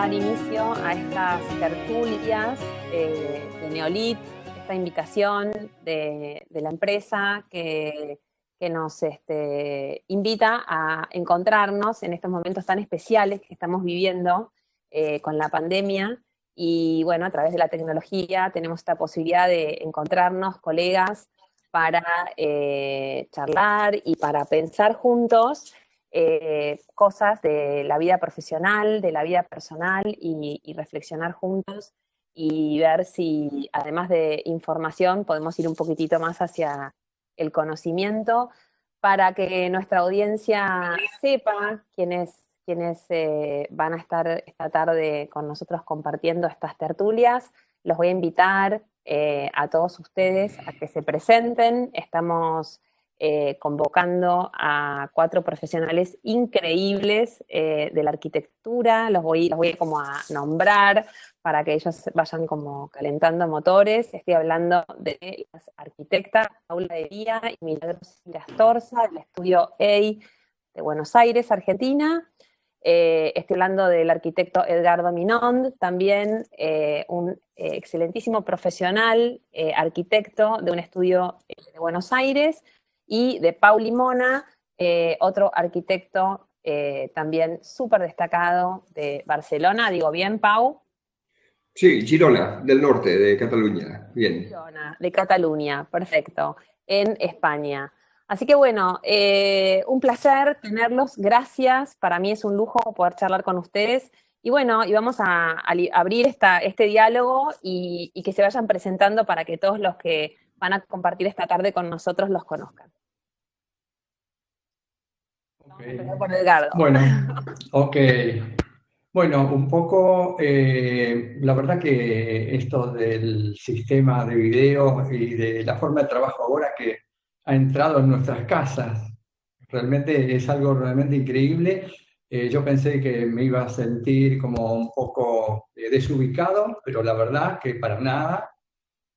dar inicio a estas tertulias de Neolit, esta invitación de la empresa que nos invita a encontrarnos en estos momentos tan especiales que estamos viviendo con la pandemia. Y bueno, a través de la tecnología tenemos esta posibilidad de encontrarnos, colegas, para charlar y para pensar juntos cosas de la vida profesional, de la vida personal y reflexionar juntos y ver si, además de información, podemos ir un poquitito más hacia el conocimiento para que nuestra audiencia sepa quiénes van a estar esta tarde con nosotros compartiendo estas tertulias. Los voy a invitar a todos ustedes a que se presenten. Estamos convocando a 4 profesionales increíbles de la arquitectura. Los voy como a nombrar para que ellos vayan como calentando motores. Estoy hablando de las arquitectas Paula de Vía y Milagros Irastorza, del estudio A de Buenos Aires, Argentina. Estoy hablando del arquitecto Edgardo Minond, también un excelentísimo profesional, arquitecto de un estudio de Buenos Aires, y de Pauli Mona, otro arquitecto también súper destacado de Barcelona. ¿Digo bien, Pau? Sí, Girona, del norte de Cataluña. Bien. Girona, de Cataluña, perfecto, en España. Así que bueno, un placer tenerlos, gracias. Para mí es un lujo poder charlar con ustedes. Y bueno, y vamos a abrir este diálogo y que se vayan presentando para que todos los que van a compartir esta tarde con nosotros los conozcan. Vamos a empezar por Edgardo. Bueno, ok. Bueno, un poco, la verdad que esto del sistema de video y de la forma de trabajo ahora que ha entrado en nuestras casas, realmente es algo realmente increíble. Yo pensé que me iba a sentir como un poco desubicado, pero la verdad que para nada.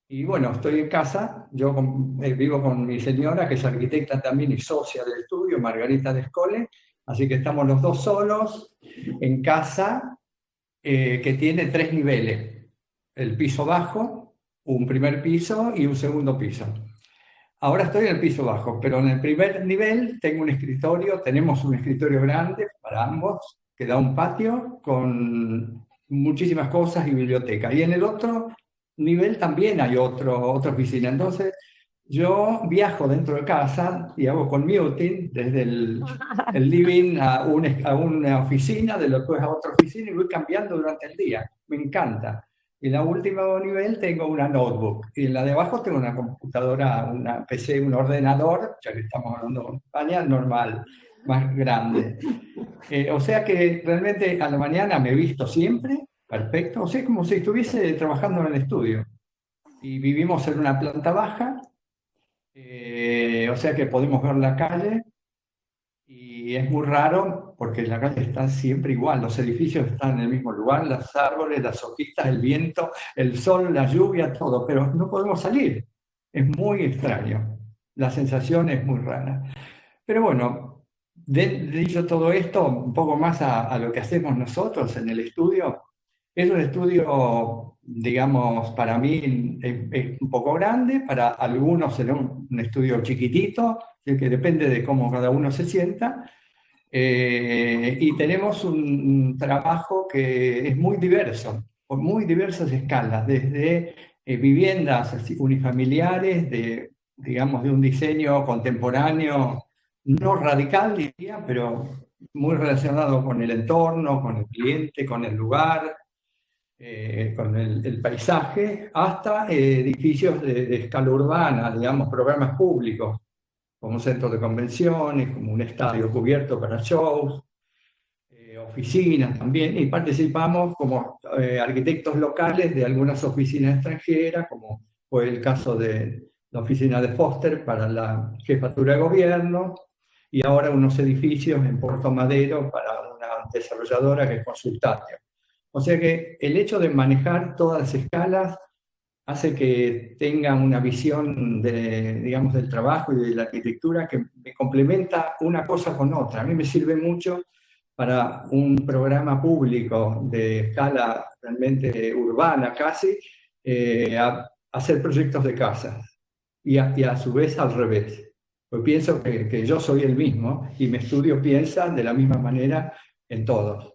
Y bueno, estoy en casa, yo vivo con mi señora, que es arquitecta también y socia del estudio, Margarita Descole, así que estamos los dos solos en casa, que tiene 3 niveles, el piso bajo, un primer piso y un segundo piso. Ahora estoy en el piso bajo, pero en el primer nivel tengo un escritorio, tenemos un escritorio grande para ambos, que da un patio con muchísimas cosas y biblioteca. Y en el otro nivel también hay otra oficina. Entonces, yo viajo dentro de casa y hago commuting desde el living a una oficina, después a otra oficina y voy cambiando durante el día. Me encanta. Y en el último nivel tengo una notebook y en la de abajo tengo una computadora, una PC, un ordenador, ya que estamos hablando en España, normal, más grande. O sea que realmente a la mañana me he visto siempre, perfecto, o sea, como si estuviese trabajando en el estudio. Y vivimos en una planta baja, o sea que podemos ver la calle y es muy raro porque la calle está siempre igual, los edificios están en el mismo lugar, los árboles, las hojitas, el viento, el sol, la lluvia, todo, pero no podemos salir. Es muy extraño, la sensación es muy rara. Pero bueno, dicho todo esto, un poco más a lo que hacemos nosotros en el estudio. Es un estudio, digamos, para mí es un poco grande, para algunos será un estudio chiquitito, que depende de cómo cada uno se sienta. Y tenemos un trabajo que es muy diverso, con muy diversas escalas, desde viviendas unifamiliares, digamos, de un diseño contemporáneo, no radical, diría, pero muy relacionado con el entorno, con el cliente, con el lugar, con el paisaje, hasta edificios de escala urbana, digamos, programas públicos, como un centro de convenciones, como un estadio cubierto para shows, oficinas también, y participamos como arquitectos locales de algunas oficinas extranjeras, como fue el caso de la oficina de Foster para la jefatura de gobierno, y ahora unos edificios en Puerto Madero para una desarrolladora que es Consultatio. O sea que el hecho de manejar todas las escalas hace que tenga una visión digamos, del trabajo y de la arquitectura que me complementa una cosa con otra. A mí me sirve mucho para un programa público de escala realmente urbana casi, a hacer proyectos de casas y a su vez al revés. Pues pienso que yo soy el mismo y mi estudio piensa de la misma manera en todos.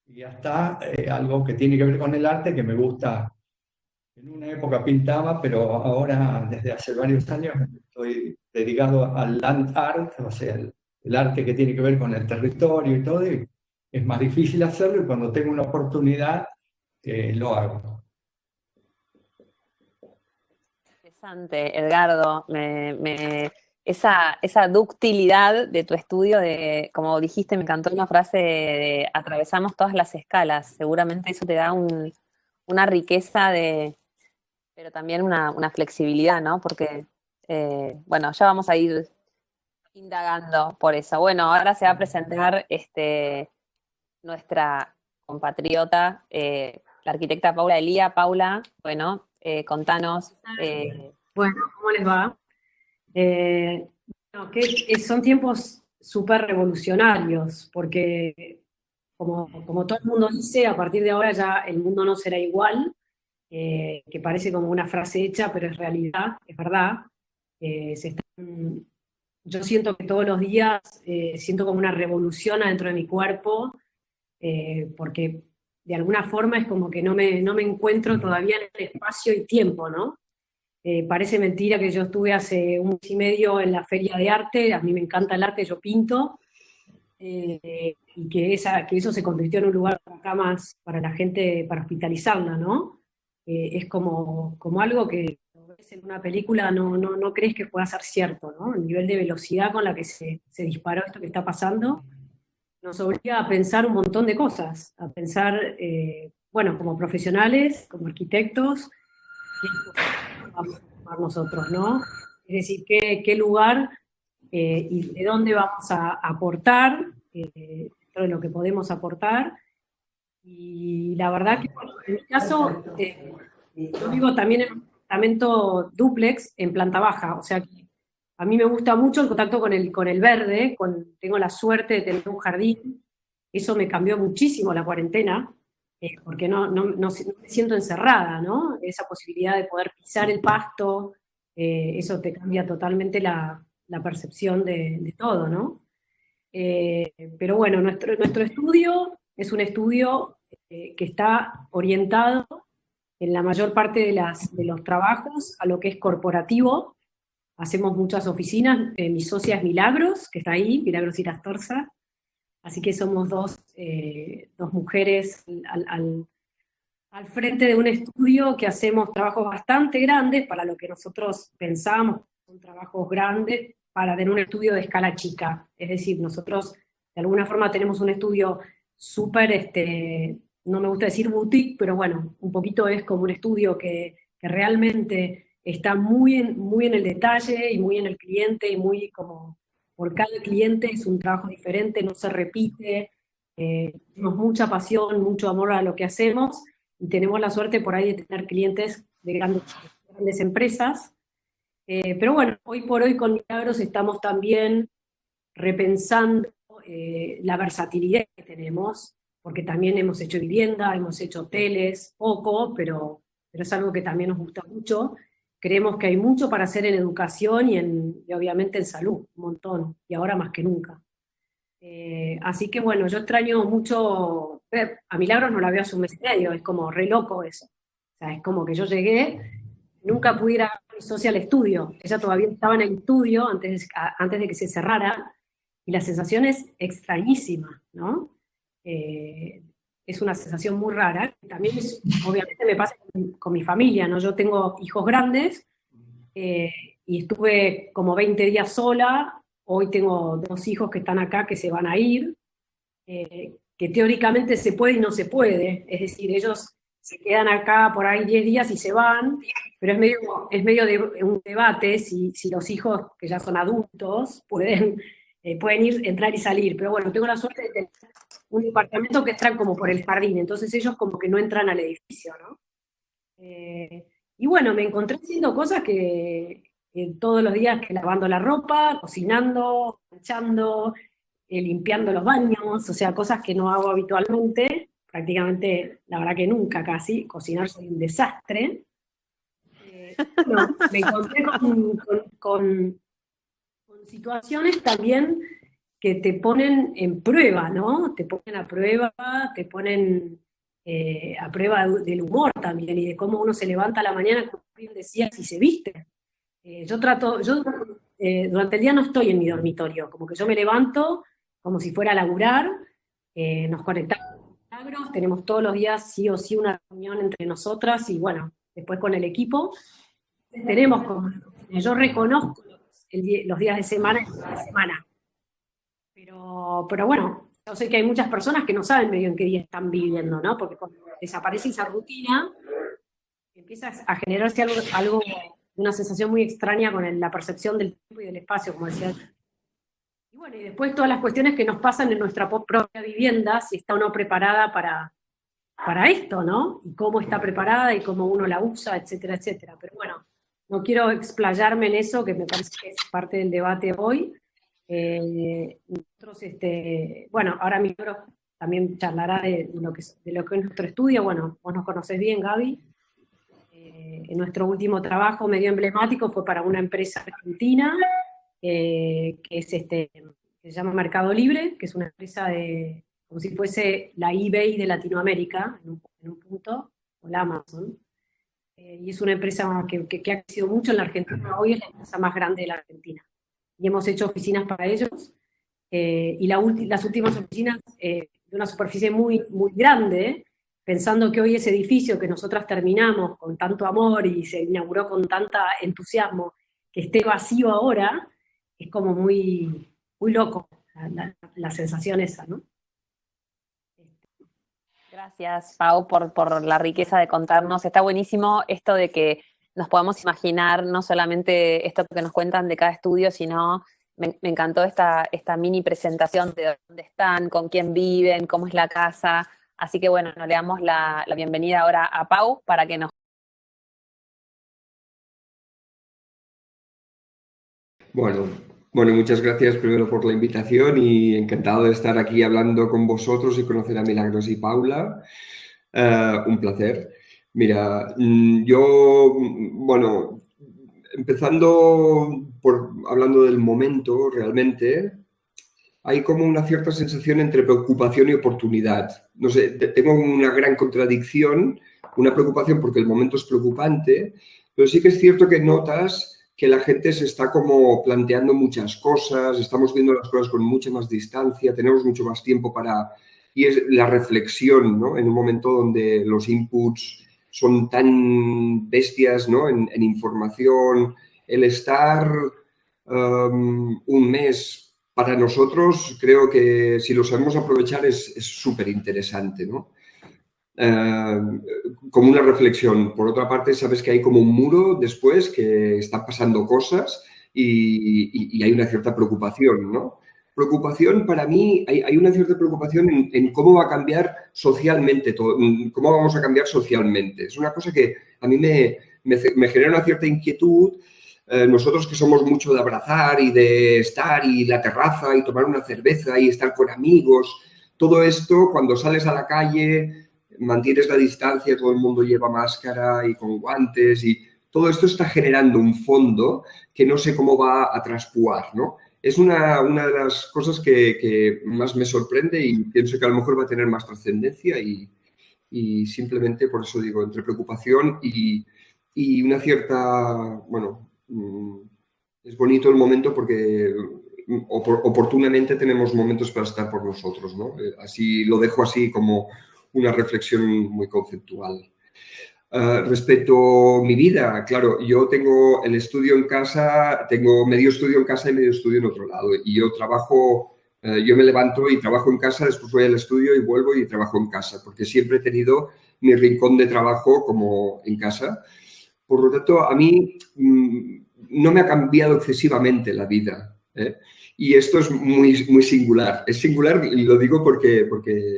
Y hasta algo que tiene que ver con el arte que me gusta. En una época pintaba, pero ahora desde hace varios años estoy dedicado al land art, o sea, el arte que tiene que ver con el territorio y todo, y es más difícil hacerlo y cuando tengo una oportunidad lo hago. Interesante, Edgardo. Esa ductilidad de tu estudio, como dijiste, me encantó una frase de atravesamos todas las escalas. Seguramente eso te da una riqueza pero también una flexibilidad, ¿no? Porque, bueno, ya vamos a ir indagando por eso. Bueno, ahora se va a presentar nuestra compatriota, la arquitecta Paula Elía. Paula, bueno, contanos. Bueno, ¿cómo les va? Bueno, son tiempos súper revolucionarios, porque como todo el mundo dice, a partir de ahora ya el mundo no será igual, que parece como una frase hecha, pero es realidad, es verdad. Yo siento que todos los días siento como una revolución adentro de mi cuerpo, porque de alguna forma es como que no me encuentro todavía en el espacio y tiempo, ¿no? Parece mentira que yo estuve hace un mes y medio en la Feria de Arte, a mí me encanta el arte, yo pinto, y que eso se convirtió en un lugar acá más para la gente, para hospitalizarla, ¿no? Es como algo que ves en una película no crees que pueda ser cierto, ¿no? El nivel de velocidad con la que se disparó esto que está pasando nos obliga a pensar un montón de cosas, a pensar, bueno, como profesionales, como arquitectos, vamos a tomar nosotros, ¿no? Es decir, qué lugar y de dónde vamos a aportar, dentro de lo que podemos aportar. Y la verdad que, bueno, en mi caso, yo vivo también en un departamento dúplex en planta baja, o sea que a mí me gusta mucho el contacto con el verde, tengo la suerte de tener un jardín, eso me cambió muchísimo la cuarentena, porque no me siento encerrada, ¿no? Esa posibilidad de poder pisar el pasto, eso te cambia totalmente la percepción de todo, ¿no? Pero bueno, nuestro estudio es un estudio que está orientado en la mayor parte de los trabajos a lo que es corporativo. Hacemos muchas oficinas, mi socia es Milagros, que está ahí, Milagros Irastorza, así que somos dos mujeres al frente de un estudio que hacemos trabajos bastante grandes para lo que nosotros pensábamos, son trabajos grandes para tener un estudio de escala chica. Es decir, nosotros de alguna forma tenemos un estudio súper, no me gusta decir boutique, pero bueno, un poquito es como un estudio que realmente está muy en el detalle y muy en el cliente y muy como por cada cliente es un trabajo diferente, no se repite, tenemos mucha pasión, mucho amor a lo que hacemos y tenemos la suerte por ahí de tener clientes de grandes empresas. Pero bueno, hoy por hoy con Milagros estamos también repensando la versatilidad que tenemos, porque también hemos hecho vivienda, hemos hecho hoteles, poco, pero es algo que también nos gusta mucho. Creemos que hay mucho para hacer en educación y obviamente en salud, un montón, y ahora más que nunca. Así que bueno, yo extraño mucho, a Milagros no la veo hace un mes y medio, es como re loco eso. O sea, es como que yo llegué, nunca pude ir a mi socia al estudio, ella todavía estaba en el estudio antes de que se cerrara, y la sensación es extrañísima, ¿no? Es una sensación muy rara, también obviamente me pasa con mi familia, ¿no? Yo tengo hijos grandes, y estuve como 20 días sola. Hoy tengo dos hijos que están acá que se van a ir, que teóricamente se puede y no se puede, es decir, ellos se quedan acá por ahí 10 días y se van, pero es medio de un debate si los hijos que ya son adultos pueden entrar y salir, pero bueno, tengo la suerte de tener un departamento que entran como por el jardín, entonces ellos como que no entran al edificio, ¿no? Y bueno, me encontré haciendo cosas que todos los días, que lavando la ropa, cocinando, planchando, limpiando los baños, o sea, cosas que no hago habitualmente, prácticamente, la verdad que nunca casi, cocinar soy un desastre. Bueno, me encontré con situaciones también que te ponen en prueba, ¿no? Te ponen a prueba, te ponen a prueba del humor también y de cómo uno se levanta a la mañana, como bien decías, y se viste. Yo durante el día no estoy en mi dormitorio, como que yo me levanto como si fuera a laburar, nos conectamos con Milagros, tenemos todos los días sí o sí una reunión entre nosotras y bueno, después con el equipo. Tenemos como, yo reconozco los días de semana y los días de semana. Pero bueno, yo sé que hay muchas personas que no saben medio en qué día están viviendo, ¿no? Porque cuando desaparece esa rutina, empieza a generarse algo, una sensación muy extraña con la percepción del tiempo y del espacio, como decía. Y bueno, y después todas las cuestiones que nos pasan en nuestra propia vivienda, si está o no preparada para esto, ¿no? Y cómo está preparada y cómo uno la usa, etcétera, etcétera. Pero bueno, no quiero explayarme en eso, que me parece que es parte del debate hoy. Nosotros, bueno, ahora Milagros también charlará de lo que es nuestro estudio. Bueno, vos nos conocés bien, Gaby. En nuestro último trabajo medio emblemático fue para una empresa argentina que se llama Mercado Libre, que es una empresa como si fuese la eBay de Latinoamérica, en un punto, o la Amazon. Y es una empresa que ha crecido mucho en la Argentina. Hoy es la empresa más grande de la Argentina. Y hemos hecho oficinas para ellos, y las últimas oficinas de una superficie muy, muy grande, pensando que hoy ese edificio que nosotras terminamos con tanto amor y se inauguró con tanta entusiasmo, que esté vacío ahora, es como muy, muy loco la sensación esa, ¿no? Gracias, Pau, por la riqueza de contarnos. Está buenísimo esto de que nos podamos imaginar no solamente esto que nos cuentan de cada estudio, sino me encantó esta mini presentación de dónde están, con quién viven, cómo es la casa. Así que bueno, le damos la bienvenida ahora a Pau para que nos... Bueno, muchas gracias primero por la invitación y encantado de estar aquí hablando con vosotros y conocer a Milagros y Paula. Un placer. Mira, bueno, empezando hablando del momento, realmente, hay como una cierta sensación entre preocupación y oportunidad. No sé, tengo una gran contradicción, una preocupación porque el momento es preocupante, pero sí que es cierto que notas que la gente se está como planteando muchas cosas, estamos viendo las cosas con mucha más distancia, tenemos mucho más tiempo y es la reflexión, ¿no? En un momento donde los inputs son tan bestias, ¿no? En información, el estar un mes para nosotros, creo que si lo sabemos aprovechar es súper interesante, ¿no? Como una reflexión. Por otra parte, sabes que hay como un muro después, que están pasando cosas y hay una cierta preocupación, ¿no? Preocupación, para mí, hay una cierta preocupación en cómo va a cambiar socialmente todo, cómo vamos a cambiar socialmente. Es una cosa que a mí me genera una cierta inquietud. Nosotros que somos mucho de abrazar y de estar y la terraza y tomar una cerveza y estar con amigos, todo esto, cuando sales a la calle, mantienes la distancia, todo el mundo lleva máscara y con guantes y todo esto está generando un fondo que no sé cómo va a traspuar, ¿no? Es una de las cosas que más me sorprende y pienso que a lo mejor va a tener más trascendencia y simplemente por eso digo, entre preocupación y una cierta, bueno, es bonito el momento porque oportunamente tenemos momentos para estar por nosotros, ¿no? Así lo dejo así como una reflexión muy conceptual. Respecto a mi vida, claro, yo tengo el estudio en casa, tengo medio estudio en casa y medio estudio en otro lado. Y yo trabajo, yo me levanto y trabajo en casa, después voy al estudio y vuelvo y trabajo en casa, porque siempre he tenido mi rincón de trabajo como en casa. Por lo tanto, a mí no me ha cambiado excesivamente la vida, ¿eh? Y esto es muy, muy singular. Es singular y lo digo porque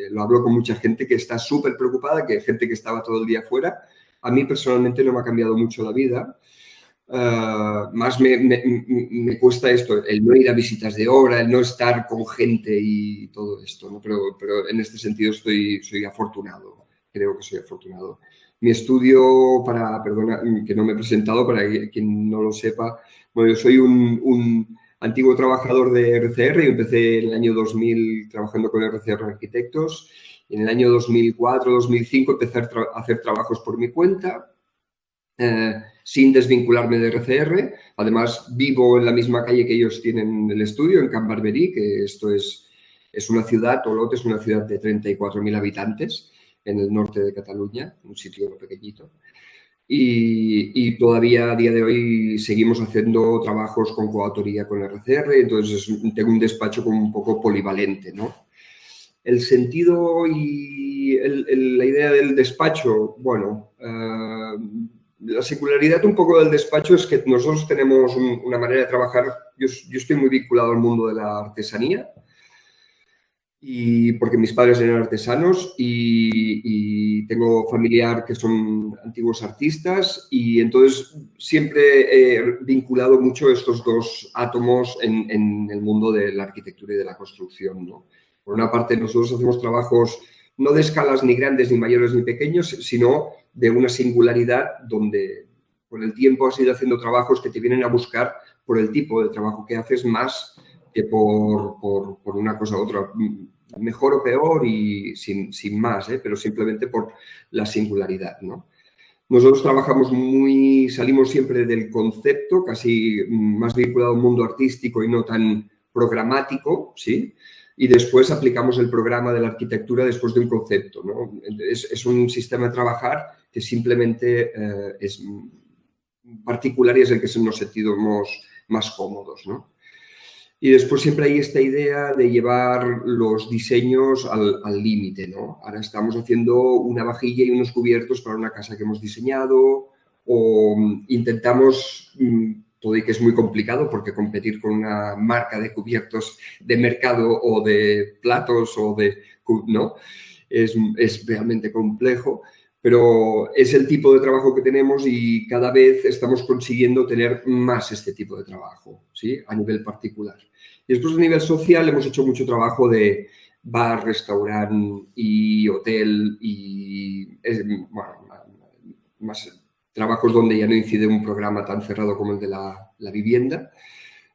lo hablo con mucha gente que está súper preocupada, que hay gente que estaba todo el día fuera. A mí personalmente no me ha cambiado mucho la vida. más me cuesta esto, el no ir a visitas de obra, el no estar con gente y todo esto, ¿no? Pero en este sentido soy afortunado, creo que soy afortunado. Mi estudio, perdona, que no me he presentado, para quien no lo sepa, bueno, yo soy un antiguo trabajador de RCR y empecé en el año 2000 trabajando con RCR Arquitectos. Y en el año 2004-2005 empecé a hacer trabajos por mi cuenta. Sin desvincularme de RCR. Además, vivo en la misma calle que ellos tienen el estudio, en Can Barberí, que esto es una ciudad, Olot es una ciudad de 34.000 habitantes en el norte de Cataluña, un sitio pequeñito. Y todavía a día de hoy seguimos haciendo trabajos con coautoría con RCR, entonces tengo un despacho como un poco polivalente, ¿no? El sentido y la idea del despacho, bueno, la singularidad un poco del despacho es que nosotros tenemos una manera de trabajar. Yo estoy muy vinculado al mundo de la artesanía, y porque mis padres eran artesanos y tengo familiar que son antiguos artistas, y entonces siempre he vinculado mucho estos dos átomos en el mundo de la arquitectura y de la construcción, ¿no? Por una parte, nosotros hacemos trabajos no de escalas ni grandes, ni mayores, ni pequeños, sino de una singularidad donde con el tiempo has ido haciendo trabajos que te vienen a buscar por el tipo de trabajo que haces más que por una cosa u otra, mejor o peor y sin más, pero simplemente por la singularidad, ¿no? Nosotros salimos siempre del concepto, casi más vinculado al mundo artístico y no tan programático, ¿sí? Y después aplicamos el programa de la arquitectura después de un concepto, ¿no? Es un sistema de trabajar que simplemente es particular y es el que nos sentimos más cómodos, ¿no? Y después siempre hay esta idea de llevar los diseños al límite, ¿no? Ahora estamos haciendo una vajilla y unos cubiertos para una casa que hemos diseñado, o intentamos, todo y que es muy complicado porque competir con una marca de cubiertos de mercado o de platos ¿no? Es realmente complejo, pero es el tipo de trabajo que tenemos y cada vez estamos consiguiendo tener más este tipo de trabajo, ¿sí? A nivel particular. Y después a nivel social hemos hecho mucho trabajo de bar, restaurante y hotel y, bueno, más trabajos donde ya no incide un programa tan cerrado como el de la vivienda,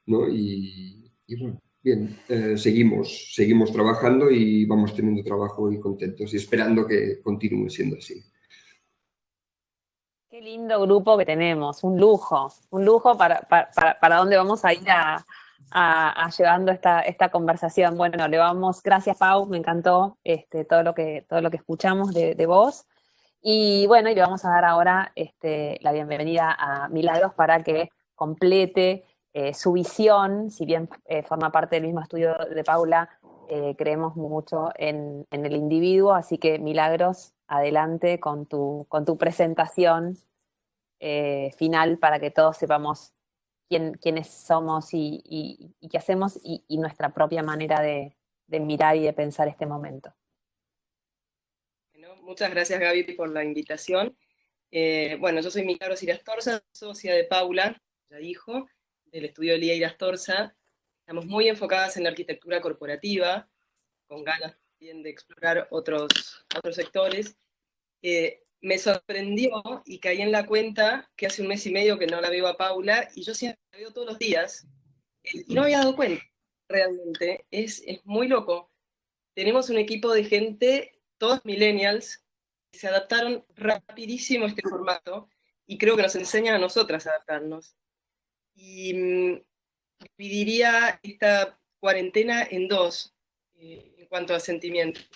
¿no? Y bueno, bien, seguimos trabajando y vamos teniendo trabajo y contentos y esperando que continúe siendo así. Qué lindo grupo que tenemos, un lujo para dónde vamos a ir a llevando esta conversación. Bueno, gracias Pau, me encantó todo lo que escuchamos de vos. Y bueno, y le vamos a dar ahora la bienvenida a Milagros para que complete su visión, si bien forma parte del mismo estudio de Paula. Creemos mucho en el individuo, así que Milagros, adelante con tu presentación final para que todos sepamos quiénes somos y qué hacemos y nuestra propia manera de mirar y de pensar este momento. Bueno, muchas gracias Gaby por la invitación. Bueno, yo soy Milagros Irastorza, socia de Paula, ya dijo, del estudio de Lía Irastorza. Estamos muy enfocadas en la arquitectura corporativa, con ganas también de explorar otros sectores. Me sorprendió y caí en la cuenta que hace un mes y medio que no la veo a Paula, y yo siempre la veo todos los días, y no me había dado cuenta, realmente, es muy loco. Tenemos un equipo de gente, todos millennials, que se adaptaron rapidísimo a este formato, y creo que nos enseñan a nosotras a adaptarnos. Y dividiría esta cuarentena en dos, en cuanto a sentimientos.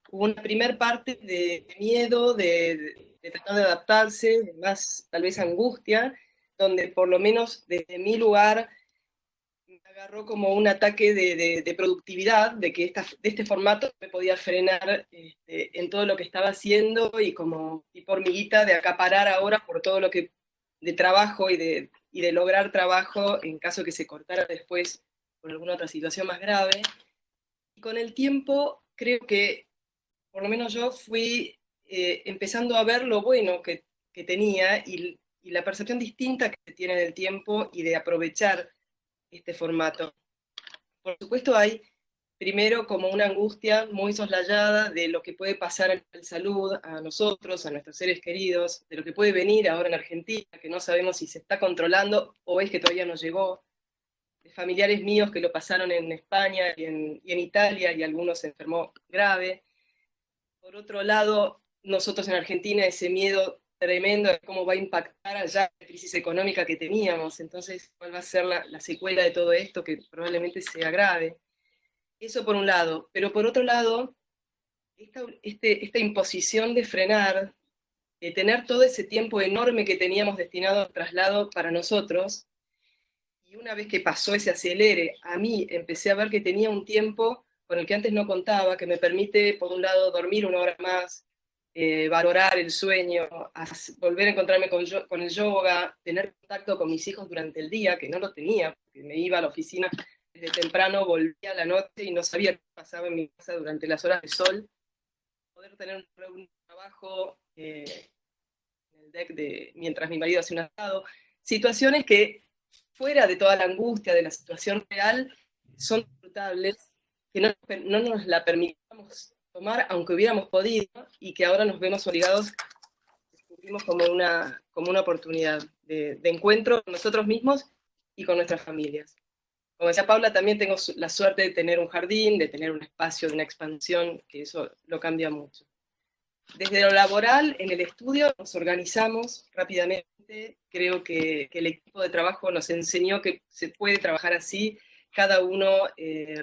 Hubo una primera parte de miedo, de tratar de adaptarse, de más tal vez angustia, donde por lo menos desde mi lugar me agarró como un ataque de productividad, de que de este formato me podía frenar en todo lo que estaba haciendo y como tipo hormiguita de acaparar ahora por todo lo que de trabajo y de lograr trabajo en caso que se cortara después por alguna otra situación más grave. Y con el tiempo creo que por lo menos yo fui empezando a ver lo bueno que tenía y y la percepción distinta que se tiene del tiempo y de aprovechar este formato. Por supuesto hay primero como una angustia muy soslayada de lo que puede pasar en la salud a nosotros, a nuestros seres queridos, de lo que puede venir ahora en Argentina, que no sabemos si se está controlando o es que todavía no llegó, de familiares míos que lo pasaron en España y en Italia y algunos se enfermó grave. Por otro lado, nosotros en Argentina ese miedo tremendo de cómo va a impactar allá la crisis económica que teníamos, entonces cuál va a ser la secuela de todo esto que probablemente se agrave. Eso por un lado, pero por otro lado, esta imposición de frenar, de tener todo ese tiempo enorme que teníamos destinado al traslado para nosotros, y una vez que pasó ese acelere, a mí empecé a ver que tenía un tiempo con el que antes no contaba, que me permite, por un lado, dormir una hora más, valorar el sueño, volver a encontrarme con el yoga, tener contacto con mis hijos durante el día, que no lo tenía, porque me iba a la oficina desde temprano, volvía a la noche y no sabía qué pasaba en mi casa durante las horas de sol. Poder tener un trabajo en el deck mientras mi marido hace un asado. Situaciones que, fuera de toda la angustia de la situación real, son disfrutables, que no nos la permitíamos tomar, aunque hubiéramos podido, y que ahora nos vemos obligados, descubrimos como una oportunidad de encuentro con nosotros mismos y con nuestras familias. Como decía Paula, también tengo la suerte de tener un jardín, de tener un espacio de una expansión, que eso lo cambia mucho. Desde lo laboral, en el estudio, nos organizamos rápidamente. Creo que el equipo de trabajo nos enseñó que se puede trabajar así. Cada uno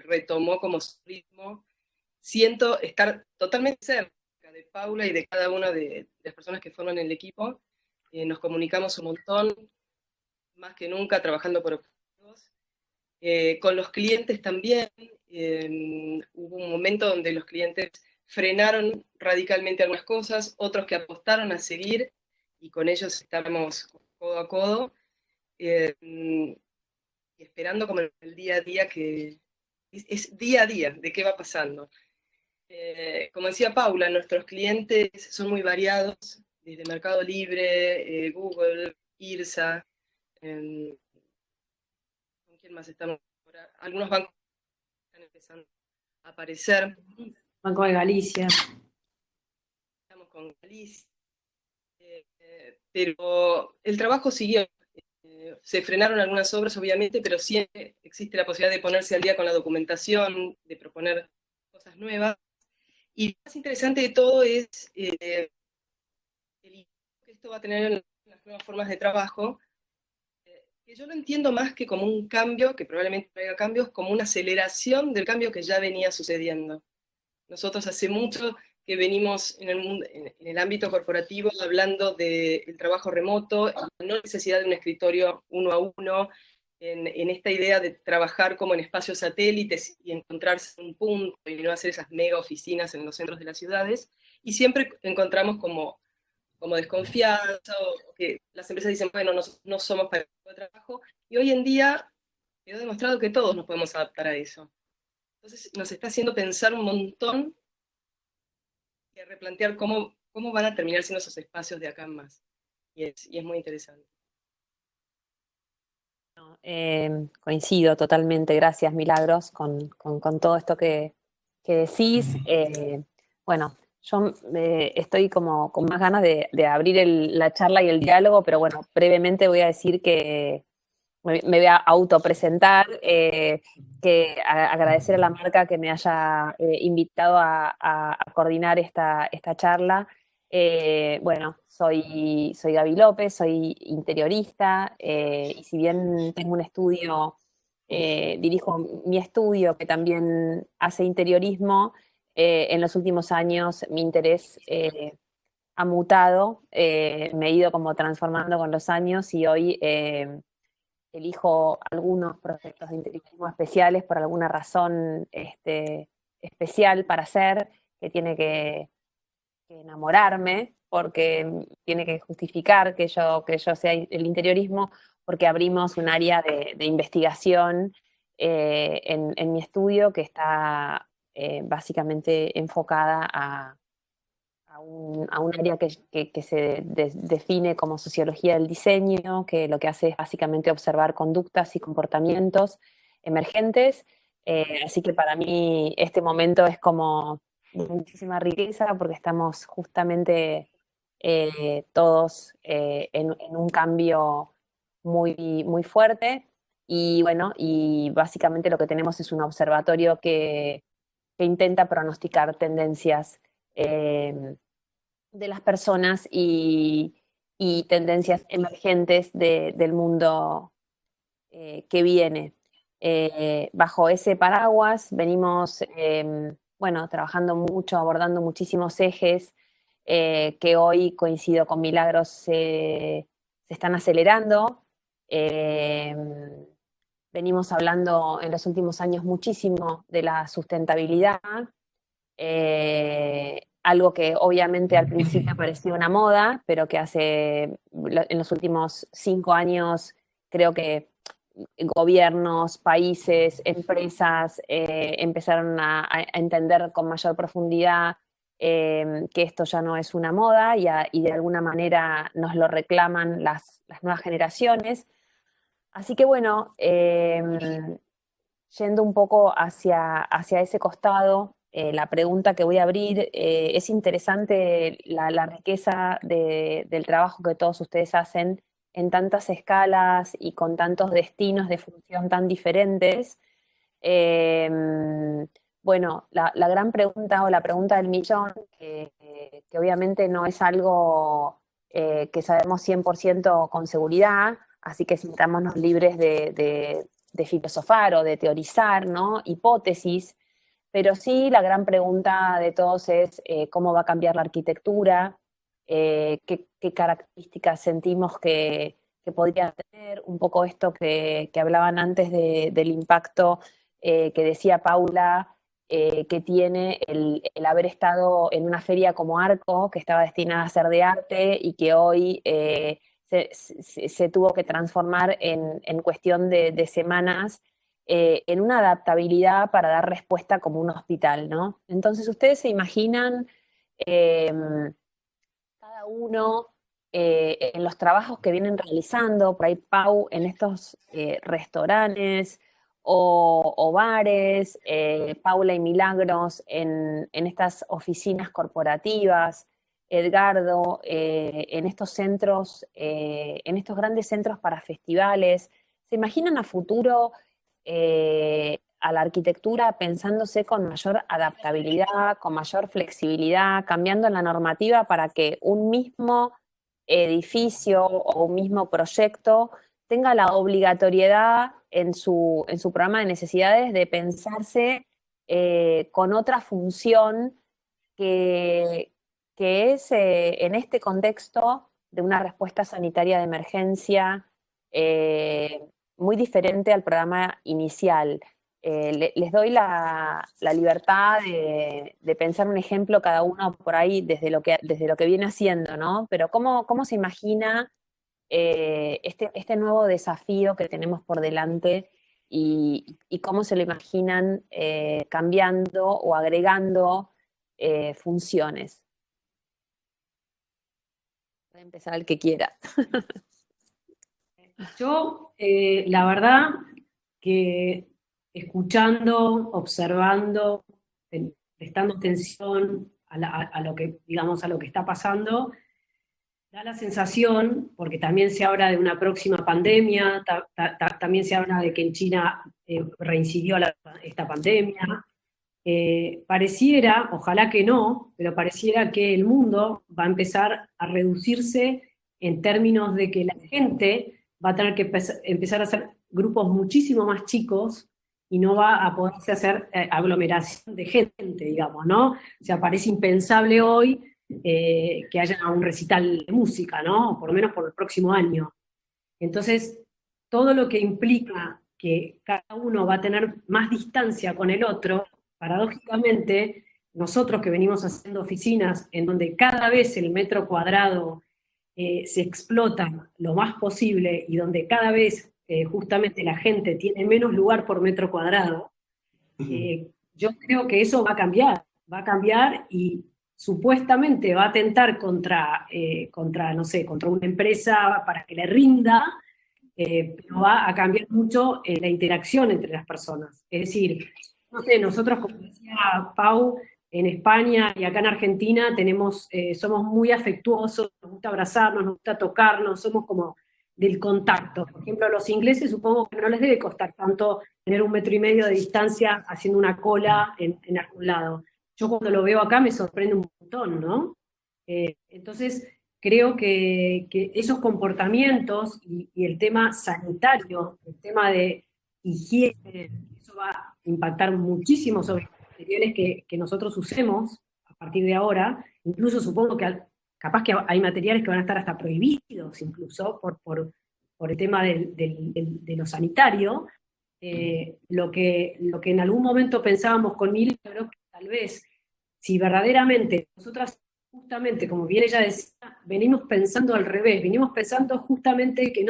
retomó como su ritmo. Siento estar totalmente cerca de Paula y de cada una de las personas que forman el equipo. Nos comunicamos un montón, más que nunca, trabajando por objetivos. Con los clientes también, hubo un momento donde los clientes frenaron radicalmente algunas cosas, otros que apostaron a seguir, y con ellos estábamos codo a codo, esperando como el día a día, que es día a día de qué va pasando. Como decía Paula, nuestros clientes son muy variados, desde Mercado Libre, Google, IRSA, ¿con quién más estamos ahora? Algunos bancos están empezando a aparecer. Banco de Galicia. Estamos con Galicia. Pero el trabajo siguió. Se frenaron algunas obras, obviamente, pero siempre existe la posibilidad de ponerse al día con la documentación, de proponer cosas nuevas. Y lo más interesante de todo es el impacto que esto va a tener en las nuevas formas de trabajo, que yo lo entiendo más que como un cambio, que probablemente traiga cambios, como una aceleración del cambio que ya venía sucediendo. Nosotros hace mucho que venimos en el ámbito corporativo hablando del trabajo remoto, la no necesidad de un escritorio uno a uno, en esta idea de trabajar como en espacios satélites y encontrarse en un punto y no hacer esas mega oficinas en los centros de las ciudades, y siempre encontramos como desconfianza, o que las empresas dicen, bueno, no somos para el trabajo, y hoy en día quedó demostrado que todos nos podemos adaptar a eso. Entonces nos está haciendo pensar un montón y a replantear cómo van a terminar siendo esos espacios de acá en más. Y es muy interesante. Coincido totalmente, gracias Milagros, con todo esto que decís. Bueno, yo estoy como con más ganas de abrir la charla y el diálogo, pero bueno, brevemente voy a decir que me voy a autopresentar, que agradecer a la marca que me haya invitado a coordinar esta charla. Bueno, soy Gaby López, soy interiorista, y si bien tengo un estudio, dirijo mi estudio que también hace interiorismo, en los últimos años mi interés ha mutado, me he ido como transformando con los años y hoy elijo algunos proyectos de interiorismo especiales por alguna razón especial para hacer, que tiene que enamorarme, porque tiene que justificar que yo sea el interiorismo, porque abrimos un área de investigación en mi estudio que está básicamente enfocada a a un área que se define como sociología del diseño, que lo que hace es básicamente observar conductas y comportamientos emergentes. Así que para mí este momento es como muchísima riqueza porque estamos justamente todos en un cambio muy fuerte. Y bueno, y básicamente lo que tenemos es un observatorio que intenta pronosticar tendencias de las personas y tendencias emergentes del mundo que viene. Bajo ese paraguas venimos, bueno, trabajando mucho, abordando muchísimos ejes que hoy, coincido con Milagros, se están acelerando. Eh, Venimos hablando en los últimos años muchísimo de la sustentabilidad, algo que obviamente al principio parecía una moda, pero que en los últimos 5 años creo que gobiernos, países, empresas empezaron a entender con mayor profundidad que esto ya no es una moda y de alguna manera nos lo reclaman las nuevas generaciones. Así que bueno, yendo un poco hacia ese costado, la pregunta que voy a abrir, es interesante la riqueza del trabajo que todos ustedes hacen en tantas escalas y con tantos destinos de función tan diferentes. Eh, bueno, la gran pregunta o la pregunta del millón, que obviamente no es algo que sabemos 100% con seguridad, así que sintámonos libres de filosofar o de teorizar, ¿no? Hipótesis, pero sí la gran pregunta de todos es cómo va a cambiar la arquitectura, qué características sentimos que podría tener, un poco esto que hablaban antes del impacto que decía Paula, que tiene el haber estado en una feria como Arco, que estaba destinada a ser de arte y que hoy se tuvo que transformar en cuestión de semanas en una adaptabilidad para dar respuesta como un hospital, ¿no? Entonces, ustedes se imaginan cada uno en los trabajos que vienen realizando, por ahí Pau en estos restaurantes o bares, Paula y Milagros en estas oficinas corporativas, Edgardo en estos centros, en estos grandes centros para festivales. ¿Se imaginan a futuro a la arquitectura pensándose con mayor adaptabilidad, con mayor flexibilidad, cambiando la normativa para que un mismo edificio o un mismo proyecto tenga la obligatoriedad en su programa de necesidades de pensarse con otra función que, que es en este contexto de una respuesta sanitaria de emergencia muy diferente al programa inicial? Les doy la libertad de pensar un ejemplo cada uno por ahí desde lo que viene haciendo, ¿no? Pero ¿cómo se imagina este nuevo desafío que tenemos por delante y cómo se lo imaginan cambiando o agregando funciones? Puede empezar el que quiera. Yo, la verdad, que escuchando, observando, prestando atención a lo que, digamos, a lo que está pasando, da la sensación, porque también se habla de una próxima pandemia, también se habla de que en China reincidió esta pandemia. Pareciera, ojalá que no, pero pareciera que el mundo va a empezar a reducirse en términos de que la gente va a tener que empezar a hacer grupos muchísimo más chicos y no va a poderse hacer aglomeración de gente, digamos, ¿no? O sea, parece impensable hoy que haya un recital de música, ¿no? Por lo menos por el próximo año. Entonces, todo lo que implica que cada uno va a tener más distancia con el otro, paradójicamente, nosotros que venimos haciendo oficinas en donde cada vez el metro cuadrado se explota lo más posible y donde cada vez justamente la gente tiene menos lugar por metro cuadrado, yo creo que eso va a cambiar y supuestamente va a atentar contra, no sé, contra una empresa para que le rinda, pero va a cambiar mucho la interacción entre las personas. Es decir, no sé, nosotros, como decía Pau, en España y acá en Argentina somos muy afectuosos, nos gusta abrazarnos, nos gusta tocarnos, somos como del contacto. Por ejemplo, a los ingleses supongo que no les debe costar tanto tener 1,5 metros de distancia haciendo una cola en algún lado. Yo cuando lo veo acá me sorprende un montón, ¿no? Entonces, creo que esos comportamientos y el tema sanitario, el tema de higiene, eso va a impactar muchísimo sobre los materiales que nosotros usemos a partir de ahora. Incluso supongo que capaz que hay materiales que van a estar hasta prohibidos, incluso por el tema de lo sanitario. Lo que en algún momento pensábamos con Mili, creo que tal vez, si verdaderamente nosotras, justamente, como bien ella decía, venimos pensando al revés, venimos pensando justamente que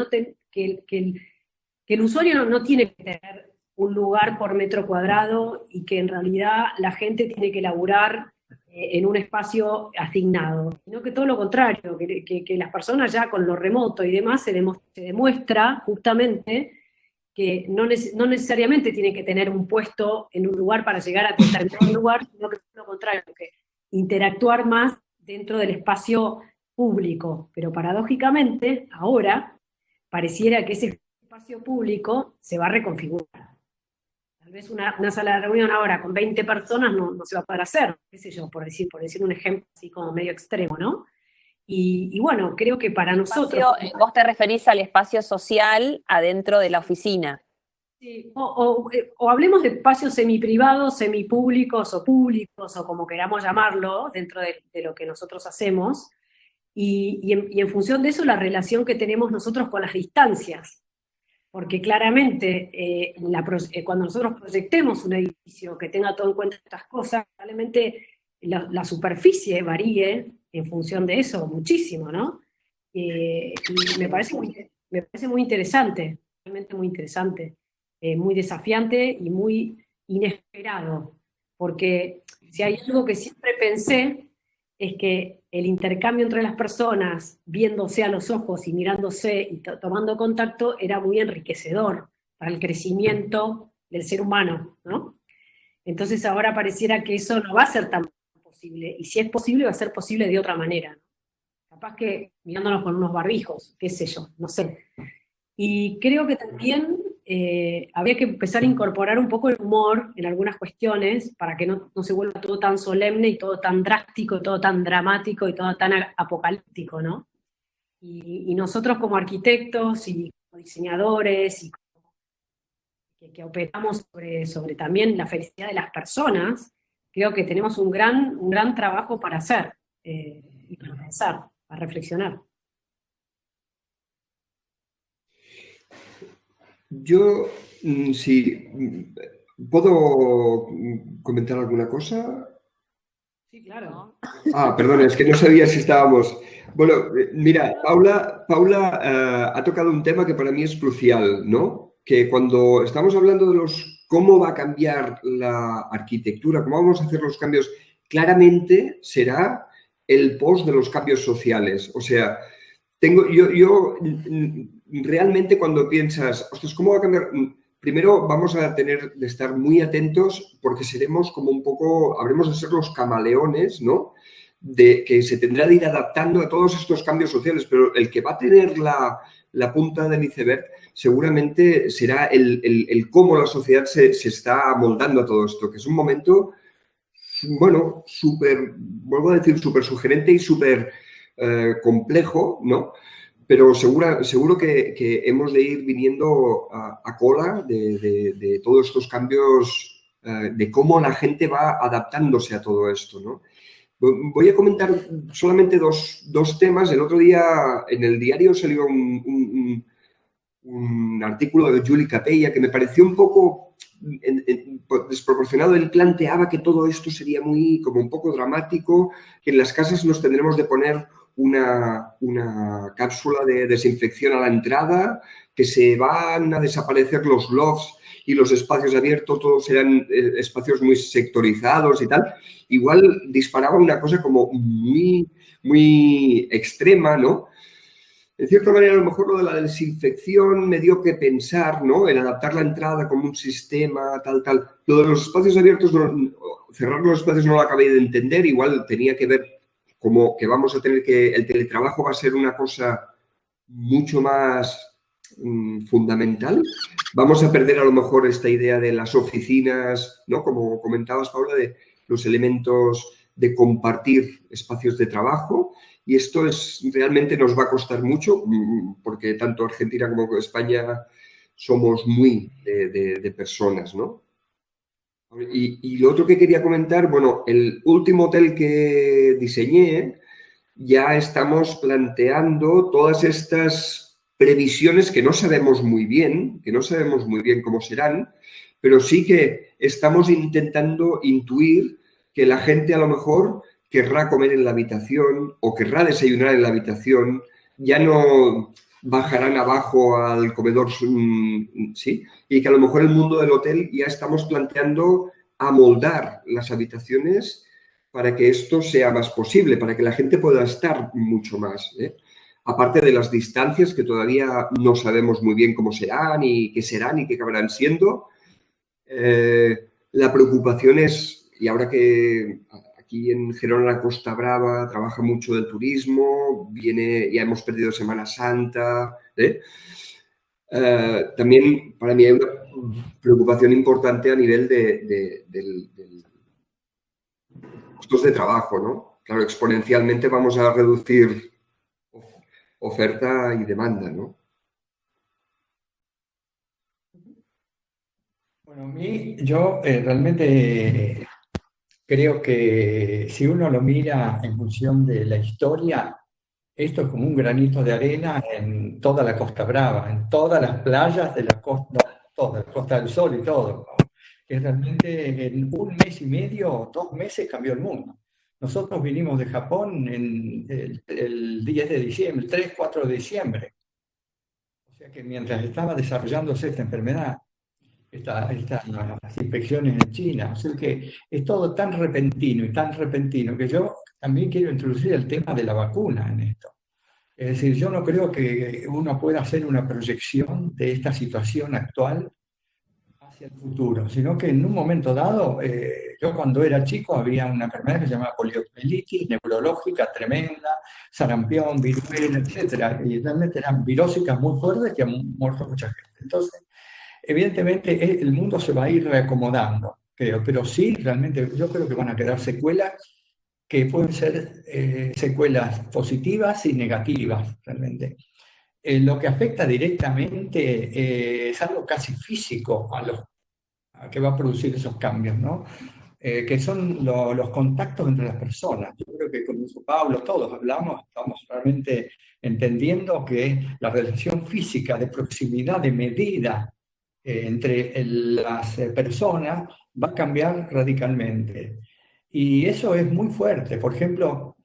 el usuario no tiene que tener un lugar por metro cuadrado y que en realidad la gente tiene que laburar en un espacio asignado, sino que todo lo contrario, que las personas ya con lo remoto y demás se demuestra justamente que no necesariamente tiene que tener un puesto en un lugar para llegar a determinado lugar, sino que todo lo contrario, que interactuar más dentro del espacio público. Pero paradójicamente, ahora, pareciera que ese espacio público se va a reconfigurar. Tal vez una sala de reunión ahora con 20 personas no se va a poder hacer, qué sé yo, por decir un ejemplo así como medio extremo, ¿no? Y bueno, creo que para nosotros... Vos te referís al espacio social adentro de la oficina. Sí, o hablemos de espacios semiprivados, semipúblicos o públicos, o como queramos llamarlo, dentro de lo que nosotros hacemos, y en función de eso la relación que tenemos nosotros con las distancias. Porque claramente cuando nosotros proyectemos un edificio que tenga todo en cuenta estas cosas, probablemente la superficie varíe en función de eso muchísimo, ¿no? Y me parece muy interesante, realmente muy interesante, muy desafiante y muy inesperado, porque si hay algo que siempre pensé es que el intercambio entre las personas, viéndose a los ojos y mirándose y tomando contacto, era muy enriquecedor para el crecimiento del ser humano, ¿no? Entonces ahora pareciera que eso no va a ser tan posible, y si es posible va a ser posible de otra manera, ¿no? Capaz que mirándonos con unos barbijos, qué sé yo, no sé. Y creo que también habría que empezar a incorporar un poco el humor en algunas cuestiones para que no se vuelva todo tan solemne y todo tan drástico, y todo tan dramático y todo tan apocalíptico, ¿no? Y nosotros como arquitectos y como diseñadores y que operamos sobre también la felicidad de las personas, creo que tenemos un gran trabajo para hacer y para pensar, para reflexionar. Yo, sí, ¿puedo comentar alguna cosa? Sí, claro. Perdón, es que no sabía si estábamos... Bueno, mira, Paula ha tocado un tema que para mí es crucial, ¿no? Que cuando estamos hablando de cómo va a cambiar la arquitectura, cómo vamos a hacer los cambios, claramente será el post de los cambios sociales. O sea, yo realmente cuando piensas, ostras, ¿cómo va a cambiar? Primero vamos a tener de estar muy atentos porque seremos como un poco, habremos de ser los camaleones, ¿no? De que se tendrá de ir adaptando a todos estos cambios sociales, pero el que va a tener la punta del iceberg seguramente será el cómo la sociedad se está amoldando a todo esto, que es un momento, bueno, vuelvo a decir, súper sugerente y súper complejo, ¿no? Pero seguro que hemos de ir viniendo a cola de todos estos cambios, de cómo la gente va adaptándose a todo esto, ¿no? Voy a comentar solamente dos temas. El otro día en el diario salió un artículo de Juli Capella que me pareció un poco desproporcionado. Él planteaba que todo esto sería como un poco dramático, que en las casas nos tendremos de poner una cápsula de desinfección a la entrada, que se van a desaparecer los lofts y los espacios abiertos, todos serán espacios muy sectorizados y tal, igual disparaba una cosa como muy, muy extrema, ¿no? En cierta manera, a lo mejor lo de la desinfección me dio que pensar, ¿no? En adaptar la entrada como un sistema, tal. Lo de los espacios abiertos, cerrar los espacios no lo acabé de entender, igual tenía que ver como que vamos a tener que, el teletrabajo va a ser una cosa mucho más fundamental. Vamos a perder a lo mejor esta idea de las oficinas, ¿no? Como comentabas, Paula, de los elementos de compartir espacios de trabajo. Y esto realmente nos va a costar mucho, porque tanto Argentina como España somos muy de personas, ¿no? Y lo otro que quería comentar, bueno, el último hotel que diseñé, ya estamos planteando todas estas previsiones que no sabemos muy bien cómo serán, pero sí que estamos intentando intuir que la gente a lo mejor querrá comer en la habitación o querrá desayunar en la habitación, ya no bajarán abajo al comedor, ¿sí? Y que a lo mejor el mundo del hotel ya estamos planteando amoldar las habitaciones para que esto sea más posible, para que la gente pueda estar mucho más, ¿eh? Aparte de las distancias que todavía no sabemos muy bien cómo serán y qué acabarán siendo, la preocupación es, y ahora que aquí en Gerona, la Costa Brava, trabaja mucho del turismo, ya hemos perdido Semana Santa, ¿eh? También para mí hay una preocupación importante a nivel de costos de trabajo, ¿no? Claro, exponencialmente vamos a reducir oferta y demanda, ¿no? Bueno, yo realmente creo que si uno lo mira en función de la historia, esto es como un granito de arena en toda la Costa Brava, en todas las playas de la costa, toda la Costa del Sol y todo, ¿no? Que realmente en un mes y medio, 2 meses cambió el mundo. Nosotros vinimos de Japón en el 10 de diciembre, el 3, 4 de diciembre. O sea que mientras estaba desarrollándose esta enfermedad, estas infecciones en China. O sea que es todo tan repentino que yo también quiero introducir el tema de la vacuna en esto. Es decir, yo no creo que uno pueda hacer una proyección de esta situación actual hacia el futuro, sino que en un momento dado, yo cuando era chico había una enfermedad que se llamaba poliomielitis neurológica tremenda, sarampión, viruela, etcétera, y realmente eran virósicas muy fuertes que han muerto mucha gente. Entonces, evidentemente el mundo se va a ir reacomodando, creo, pero sí, realmente yo creo que van a quedar secuelas que pueden ser secuelas positivas y negativas, realmente. Lo que afecta directamente es algo casi físico a que va a producir esos cambios, ¿no? Que son los contactos entre las personas. Yo creo que, como dijo Pablo, todos estamos realmente entendiendo que la relación física de proximidad, de medida, entre las personas va a cambiar radicalmente. Y eso es muy fuerte. Por ejemplo,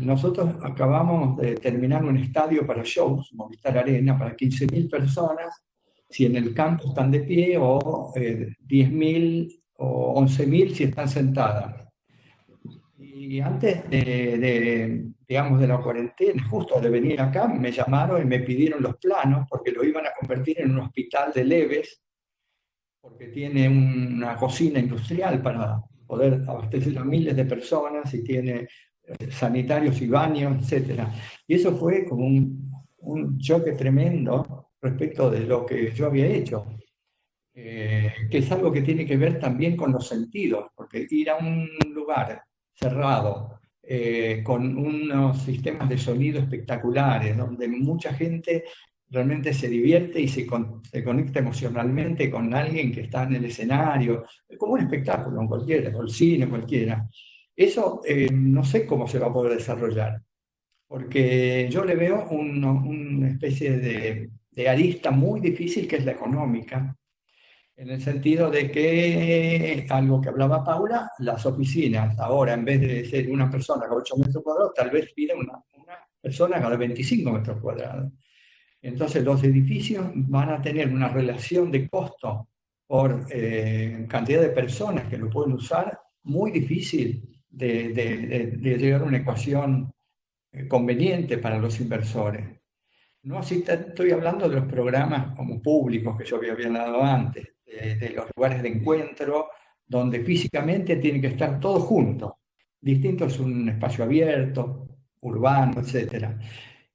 nosotros acabamos de terminar un estadio para shows, Movistar Arena, para 15.000 personas, si en el campo están de pie, o 10.000 o 11.000 si están sentadas. Y antes digamos, de la cuarentena, justo de venir acá, me llamaron y me pidieron los planos porque lo iban a convertir en un hospital de leves, porque tiene una cocina industrial para poder abastecer a miles de personas y tiene sanitarios y baños, etc. Y eso fue como un choque tremendo respecto de lo que yo había hecho, que es algo que tiene que ver también con los sentidos, porque ir a un lugar cerrado, con unos sistemas de sonido espectaculares, donde mucha gente realmente se divierte y se conecta emocionalmente con alguien que está en el escenario, como un espectáculo en cualquiera, o el cine, cualquiera. Eso no sé cómo se va a poder desarrollar, porque yo le veo una especie de arista muy difícil que es la económica, En el sentido de que, algo que hablaba Paula, las oficinas ahora en vez de ser una persona cada 8 metros cuadrados, tal vez piden una persona cada 25 metros cuadrados. Entonces los edificios van a tener una relación de costo por cantidad de personas que lo pueden usar muy difícil de llegar a una ecuación conveniente para los inversores. No así estoy hablando de los programas como públicos que yo había hablado antes, de los lugares de encuentro, donde físicamente tienen que estar todos juntos. Distinto es un espacio abierto, urbano, etcétera.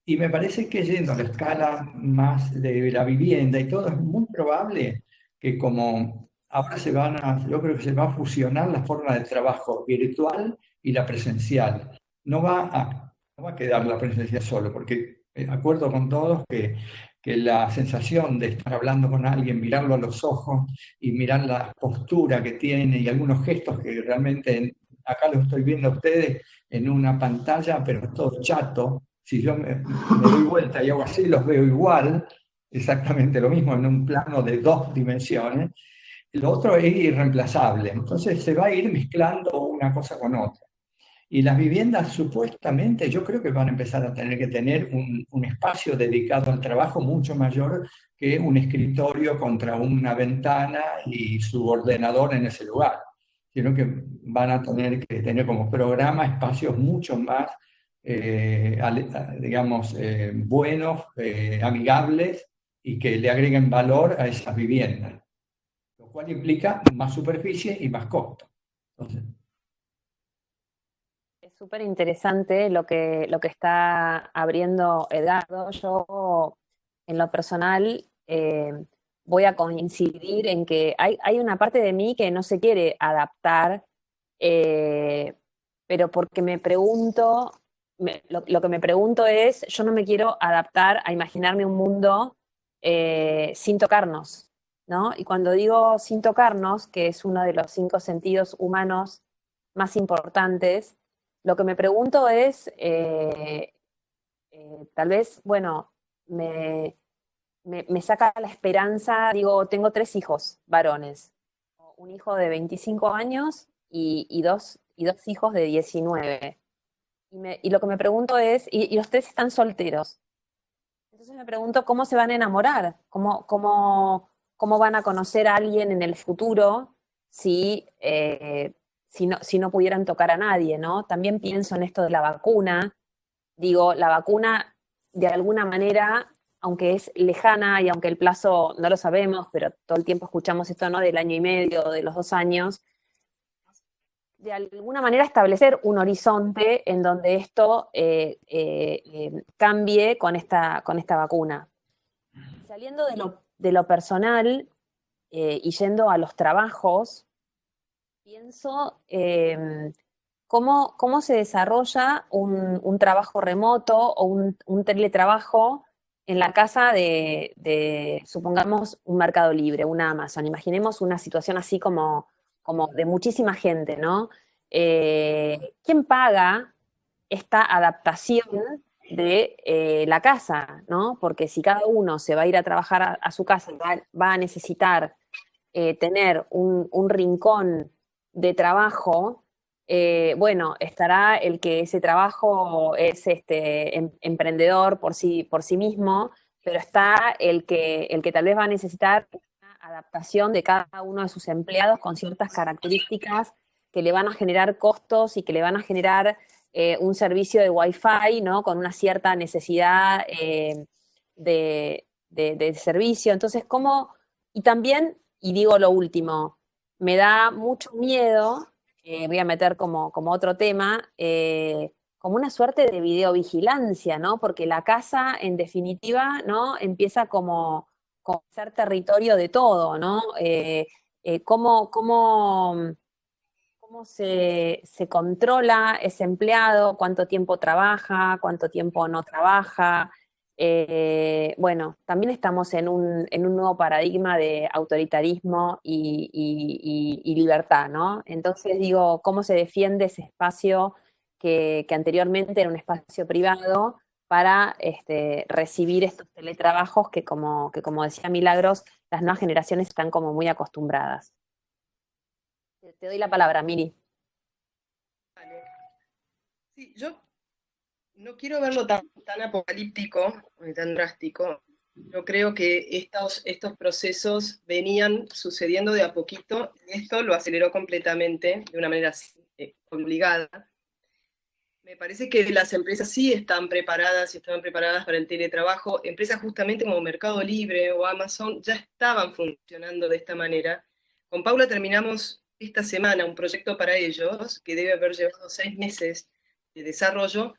Y me parece que yendo a la escala más de la vivienda y todo, es muy probable que como ahora yo creo que se va a fusionar la forma de trabajo virtual y la presencial. No va a quedar la presencial solo, porque acuerdo con todos que la sensación de estar hablando con alguien, mirarlo a los ojos y mirar la postura que tiene y algunos gestos que realmente acá los estoy viendo a ustedes en una pantalla, pero es todo chato. Si yo me doy vuelta y hago así, los veo igual, exactamente lo mismo en un plano de 2 dimensiones. Lo otro es irreemplazable, entonces se va a ir mezclando una cosa con otra. Y las viviendas supuestamente yo creo que van a empezar a tener que tener un espacio dedicado al trabajo mucho mayor que un escritorio contra una ventana y su ordenador en ese lugar, sino que van a tener que tener como programa espacios mucho más, digamos, buenos, amigables y que le agreguen valor a esas viviendas, lo cual implica más superficie y más costo. Entonces, Es súper interesante lo que está abriendo Edgardo. Yo, en lo personal, voy a coincidir en que hay una parte de mí que no se quiere adaptar, eh, pero porque me pregunto, lo que me pregunto es, yo no me quiero adaptar a imaginarme un mundo sin tocarnos, ¿no? Y cuando digo sin tocarnos, que es uno de los 5 sentidos humanos más importantes, lo que me pregunto es, tal vez, bueno, me saca la esperanza, digo, tengo 3 hijos varones, un hijo de 25 años y dos hijos de 19. Y lo que me pregunto es, y los 3 están solteros, entonces me pregunto cómo se van a enamorar, cómo van a conocer a alguien en el futuro si, si no pudieran tocar a nadie, ¿no? También pienso en esto de la vacuna. Digo, la vacuna, de alguna manera, aunque es lejana y aunque el plazo no lo sabemos, pero todo el tiempo escuchamos esto, ¿no? Del año y medio, de los 2 años, de alguna manera establecer un horizonte en donde esto cambie con esta vacuna. Saliendo de lo personal y yendo a los trabajos, pienso cómo se desarrolla un trabajo remoto o un teletrabajo en la casa supongamos, un Mercado Libre, una Amazon. Imaginemos una situación así como de muchísima gente, ¿no? ¿Quién paga esta adaptación de la casa, ¿no? Porque si cada uno se va a ir a trabajar a su casa, va a necesitar tener un rincón de trabajo, bueno, estará el que ese trabajo es emprendedor por sí mismo, pero está el que tal vez va a necesitar una adaptación de cada uno de sus empleados con ciertas características que le van a generar costos y que le van a generar un servicio de Wi-Fi, ¿no? Con una cierta necesidad de servicio. Entonces, ¿cómo? Y también, y digo lo último, me da mucho miedo, voy a meter como otro tema, como una suerte de videovigilancia, ¿no? Porque la casa, en definitiva, ¿no? Empieza como ser territorio de todo, ¿no? ¿Cómo se controla ese empleado? ¿Cuánto tiempo trabaja? ¿Cuánto tiempo no trabaja? Bueno, también estamos en un nuevo paradigma de autoritarismo y libertad, ¿no? Entonces digo, ¿cómo se defiende ese espacio que anteriormente era un espacio privado para recibir estos teletrabajos que como decía Milagros, las nuevas generaciones están como muy acostumbradas. Te doy la palabra, Miri. Vale. Sí, yo no quiero verlo tan apocalíptico, tan drástico. Yo creo que estos procesos venían sucediendo de a poquito, y esto lo aceleró completamente, de una manera obligada. Me parece que las empresas sí están preparadas y estaban preparadas para el teletrabajo. Empresas justamente como Mercado Libre o Amazon ya estaban funcionando de esta manera. Con Paula terminamos esta semana un proyecto para ellos que debe haber llevado 6 meses de desarrollo,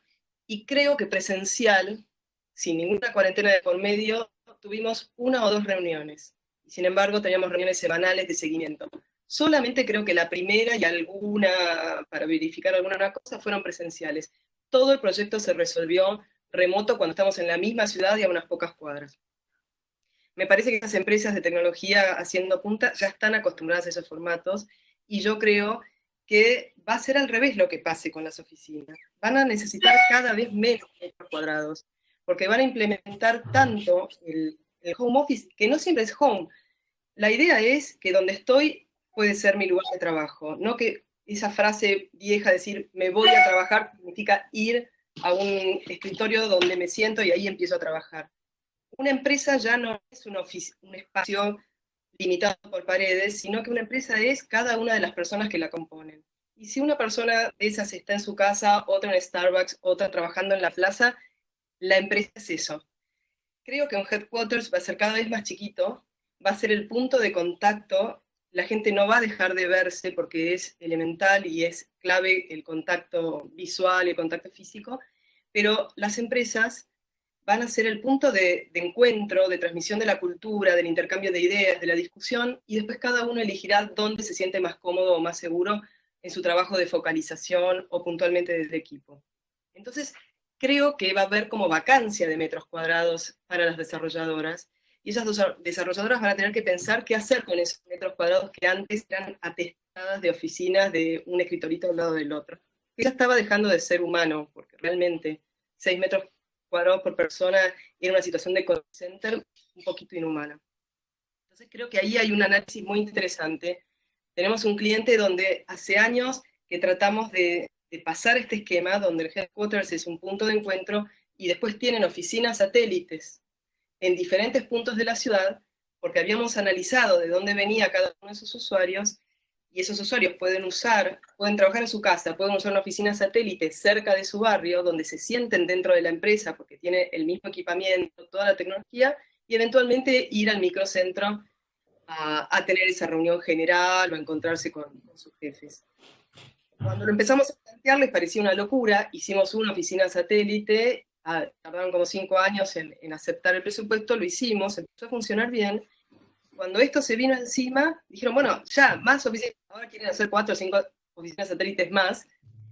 y creo que presencial, sin ninguna cuarentena de por medio, tuvimos 1 o 2 reuniones. Y sin embargo, teníamos reuniones semanales de seguimiento. Solamente creo que la primera y alguna, para verificar alguna cosa, fueron presenciales. Todo el proyecto se resolvió remoto cuando estamos en la misma ciudad y a unas pocas cuadras. Me parece que las empresas de tecnología haciendo punta ya están acostumbradas a esos formatos, y yo creo que va a ser al revés lo que pase con las oficinas. Van a necesitar cada vez menos metros cuadrados, porque van a implementar tanto el home office, que no siempre es home. La idea es que donde estoy puede ser mi lugar de trabajo, no que esa frase vieja, decir me voy a trabajar, significa ir a un escritorio donde me siento y ahí empiezo a trabajar. Una empresa ya no es un espacio limitado por paredes, sino que una empresa es cada una de las personas que la componen. Y si una persona de esas está en su casa, otra en Starbucks, otra trabajando en la plaza, la empresa es eso. Creo que un headquarters va a ser cada vez más chiquito, va a ser el punto de contacto, la gente no va a dejar de verse porque es elemental y es clave el contacto visual y el contacto físico, pero las empresas van a ser el punto de encuentro, de transmisión de la cultura, del intercambio de ideas, de la discusión, y después cada uno elegirá dónde se siente más cómodo o más seguro en su trabajo de focalización o puntualmente desde equipo. Entonces, creo que va a haber como vacancia de metros cuadrados para las desarrolladoras, y esas desarrolladoras van a tener que pensar qué hacer con esos metros cuadrados que antes eran atestadas de oficinas de un escritorito al lado del otro. Que ya estaba dejando de ser humano, porque realmente 6 metros cuadrados por persona era una situación de call center un poquito inhumana. Entonces creo que ahí hay un análisis muy interesante. Tenemos un cliente donde hace años que tratamos de pasar este esquema, donde el headquarters es un punto de encuentro y después tienen oficinas satélites en diferentes puntos de la ciudad, porque habíamos analizado de dónde venía cada uno de esos usuarios, y esos usuarios pueden trabajar en su casa, pueden usar una oficina satélite cerca de su barrio, donde se sienten dentro de la empresa porque tiene el mismo equipamiento, toda la tecnología, y eventualmente ir al microcentro a tener esa reunión general o a encontrarse con sus jefes. Cuando lo empezamos a plantear les parecía una locura, hicimos una oficina satélite, tardaron como 5 años en aceptar el presupuesto, lo hicimos, empezó a funcionar bien. Cuando esto se vino encima, dijeron, bueno, ya, más oficinas, ahora quieren hacer 4 o 5 oficinas satélites más,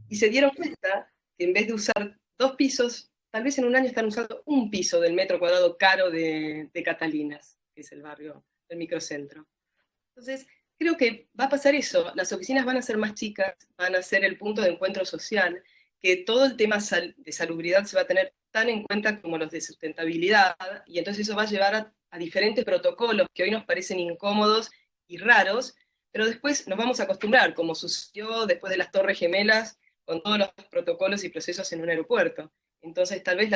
y se dieron cuenta que en vez de usar 2 pisos, tal vez en un año están usando 1 piso del metro cuadrado caro de Catalinas, que es el barrio del microcentro. Entonces, creo que va a pasar eso, las oficinas van a ser más chicas, van a ser el punto de encuentro social, que todo el tema de salubridad se va a tener tan en cuenta como los de sustentabilidad, y entonces eso va a llevar a diferentes protocolos que hoy nos parecen incómodos y raros, pero después nos vamos a acostumbrar, como sucedió después de las Torres Gemelas, con todos los protocolos y procesos en un aeropuerto. Entonces tal vez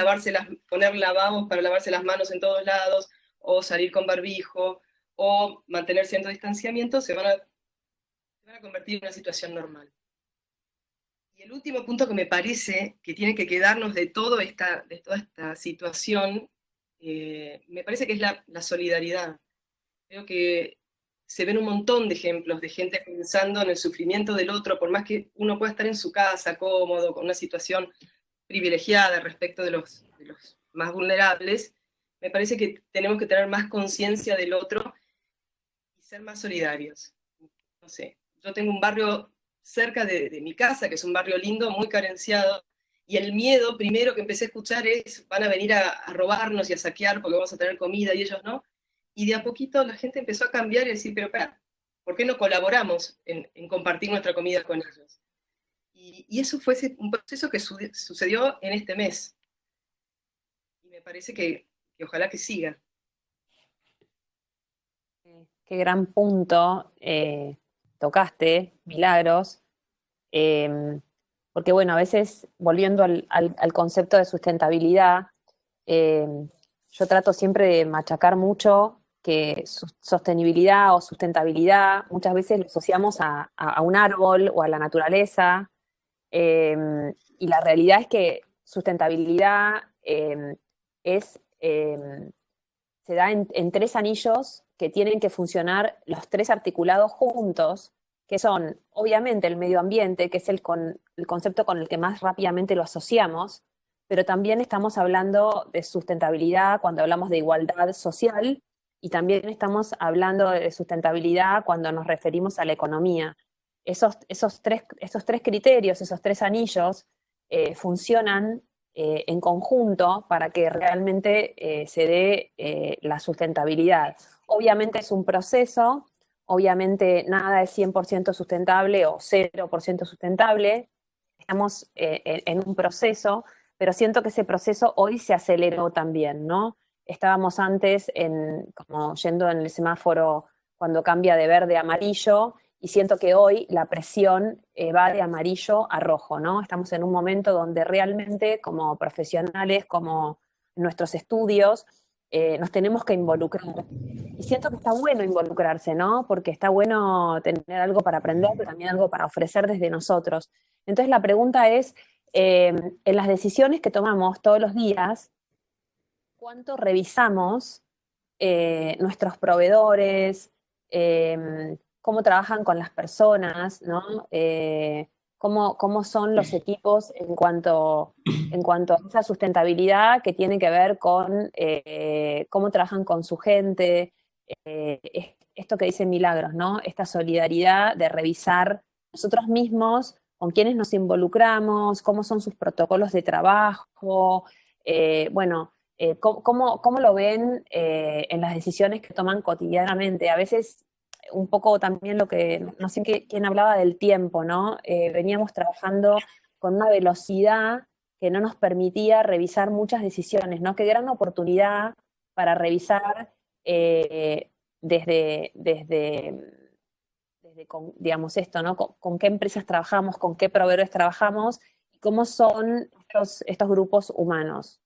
poner lavabos para lavarse las manos en todos lados, o salir con barbijo, o mantener cierto distanciamiento, se van a convertir en una situación normal. Y el último punto que me parece que tiene que quedarnos de toda esta situación, me parece que es la solidaridad. Creo que se ven un montón de ejemplos de gente pensando en el sufrimiento del otro, por más que uno pueda estar en su casa, cómodo, con una situación privilegiada respecto de los más vulnerables. Me parece que tenemos que tener más conciencia del otro y ser más solidarios. No sé, yo tengo un barrio cerca de mi casa, que es un barrio lindo, muy carenciado, y el miedo primero que empecé a escuchar es, van a venir a robarnos y a saquear porque vamos a tener comida y ellos no, y de a poquito la gente empezó a cambiar y decir, pero espera, ¿por qué no colaboramos en compartir nuestra comida con ellos? Y eso fue un proceso que sucedió en este mes. me parece que ojalá que siga. Qué gran punto tocaste, Milagros, porque bueno, a veces volviendo al concepto de sustentabilidad, eh, yo trato siempre de machacar mucho que sostenibilidad o sustentabilidad muchas veces lo asociamos a un árbol o a la naturaleza, y la realidad es que sustentabilidad es... se da en tres anillos que tienen que funcionar los tres articulados juntos, que son obviamente el medio ambiente, que es el concepto con el que más rápidamente lo asociamos, pero también estamos hablando de sustentabilidad cuando hablamos de igualdad social y también estamos hablando de sustentabilidad cuando nos referimos a la economía. Esos tres criterios, esos tres anillos, funcionan en conjunto para que realmente se dé la sustentabilidad. Obviamente es un proceso, obviamente nada es 100% sustentable o 0% sustentable, estamos en un proceso, pero siento que ese proceso hoy se aceleró también, ¿no? Estábamos antes como yendo en el semáforo cuando cambia de verde a amarillo, y siento que hoy la presión va de amarillo a rojo, ¿no? Estamos en un momento donde realmente como profesionales, como en nuestros estudios, nos tenemos que involucrar. Y siento que está bueno involucrarse, ¿no? Porque está bueno tener algo para aprender, pero también algo para ofrecer desde nosotros. Entonces la pregunta es, en las decisiones que tomamos todos los días, ¿cuánto revisamos nuestros proveedores, cómo trabajan con las personas, ¿no? Cómo son los equipos en cuanto a esa sustentabilidad que tiene que ver con cómo trabajan con su gente, esto que dice Milagros, ¿no? Esta solidaridad de revisar nosotros mismos con quiénes nos involucramos, cómo son sus protocolos de trabajo, bueno, ¿cómo lo ven en las decisiones que toman cotidianamente? A veces un poco también lo que, no sé quién hablaba del tiempo, ¿no? Veníamos trabajando con una velocidad que no nos permitía revisar muchas decisiones, ¿no? Qué gran oportunidad para revisar desde digamos esto, ¿no? Con qué empresas trabajamos, con qué proveedores trabajamos y cómo son estos grupos humanos.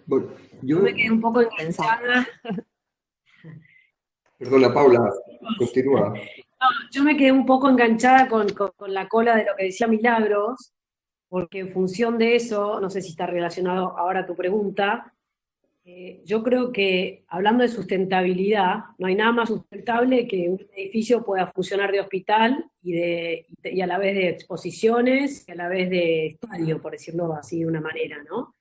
Bueno, Yo me quedé un poco enganchada. Perdona, Paula, continúa. No, yo me quedé un poco enganchada con la cola de lo que decía Milagros, porque en función de eso, no sé si está relacionado ahora a tu pregunta, yo creo que hablando de sustentabilidad, no hay nada más sustentable que un edificio pueda funcionar de hospital y a la vez de exposiciones y a la vez de estadio, por decirlo así de una manera, ¿no?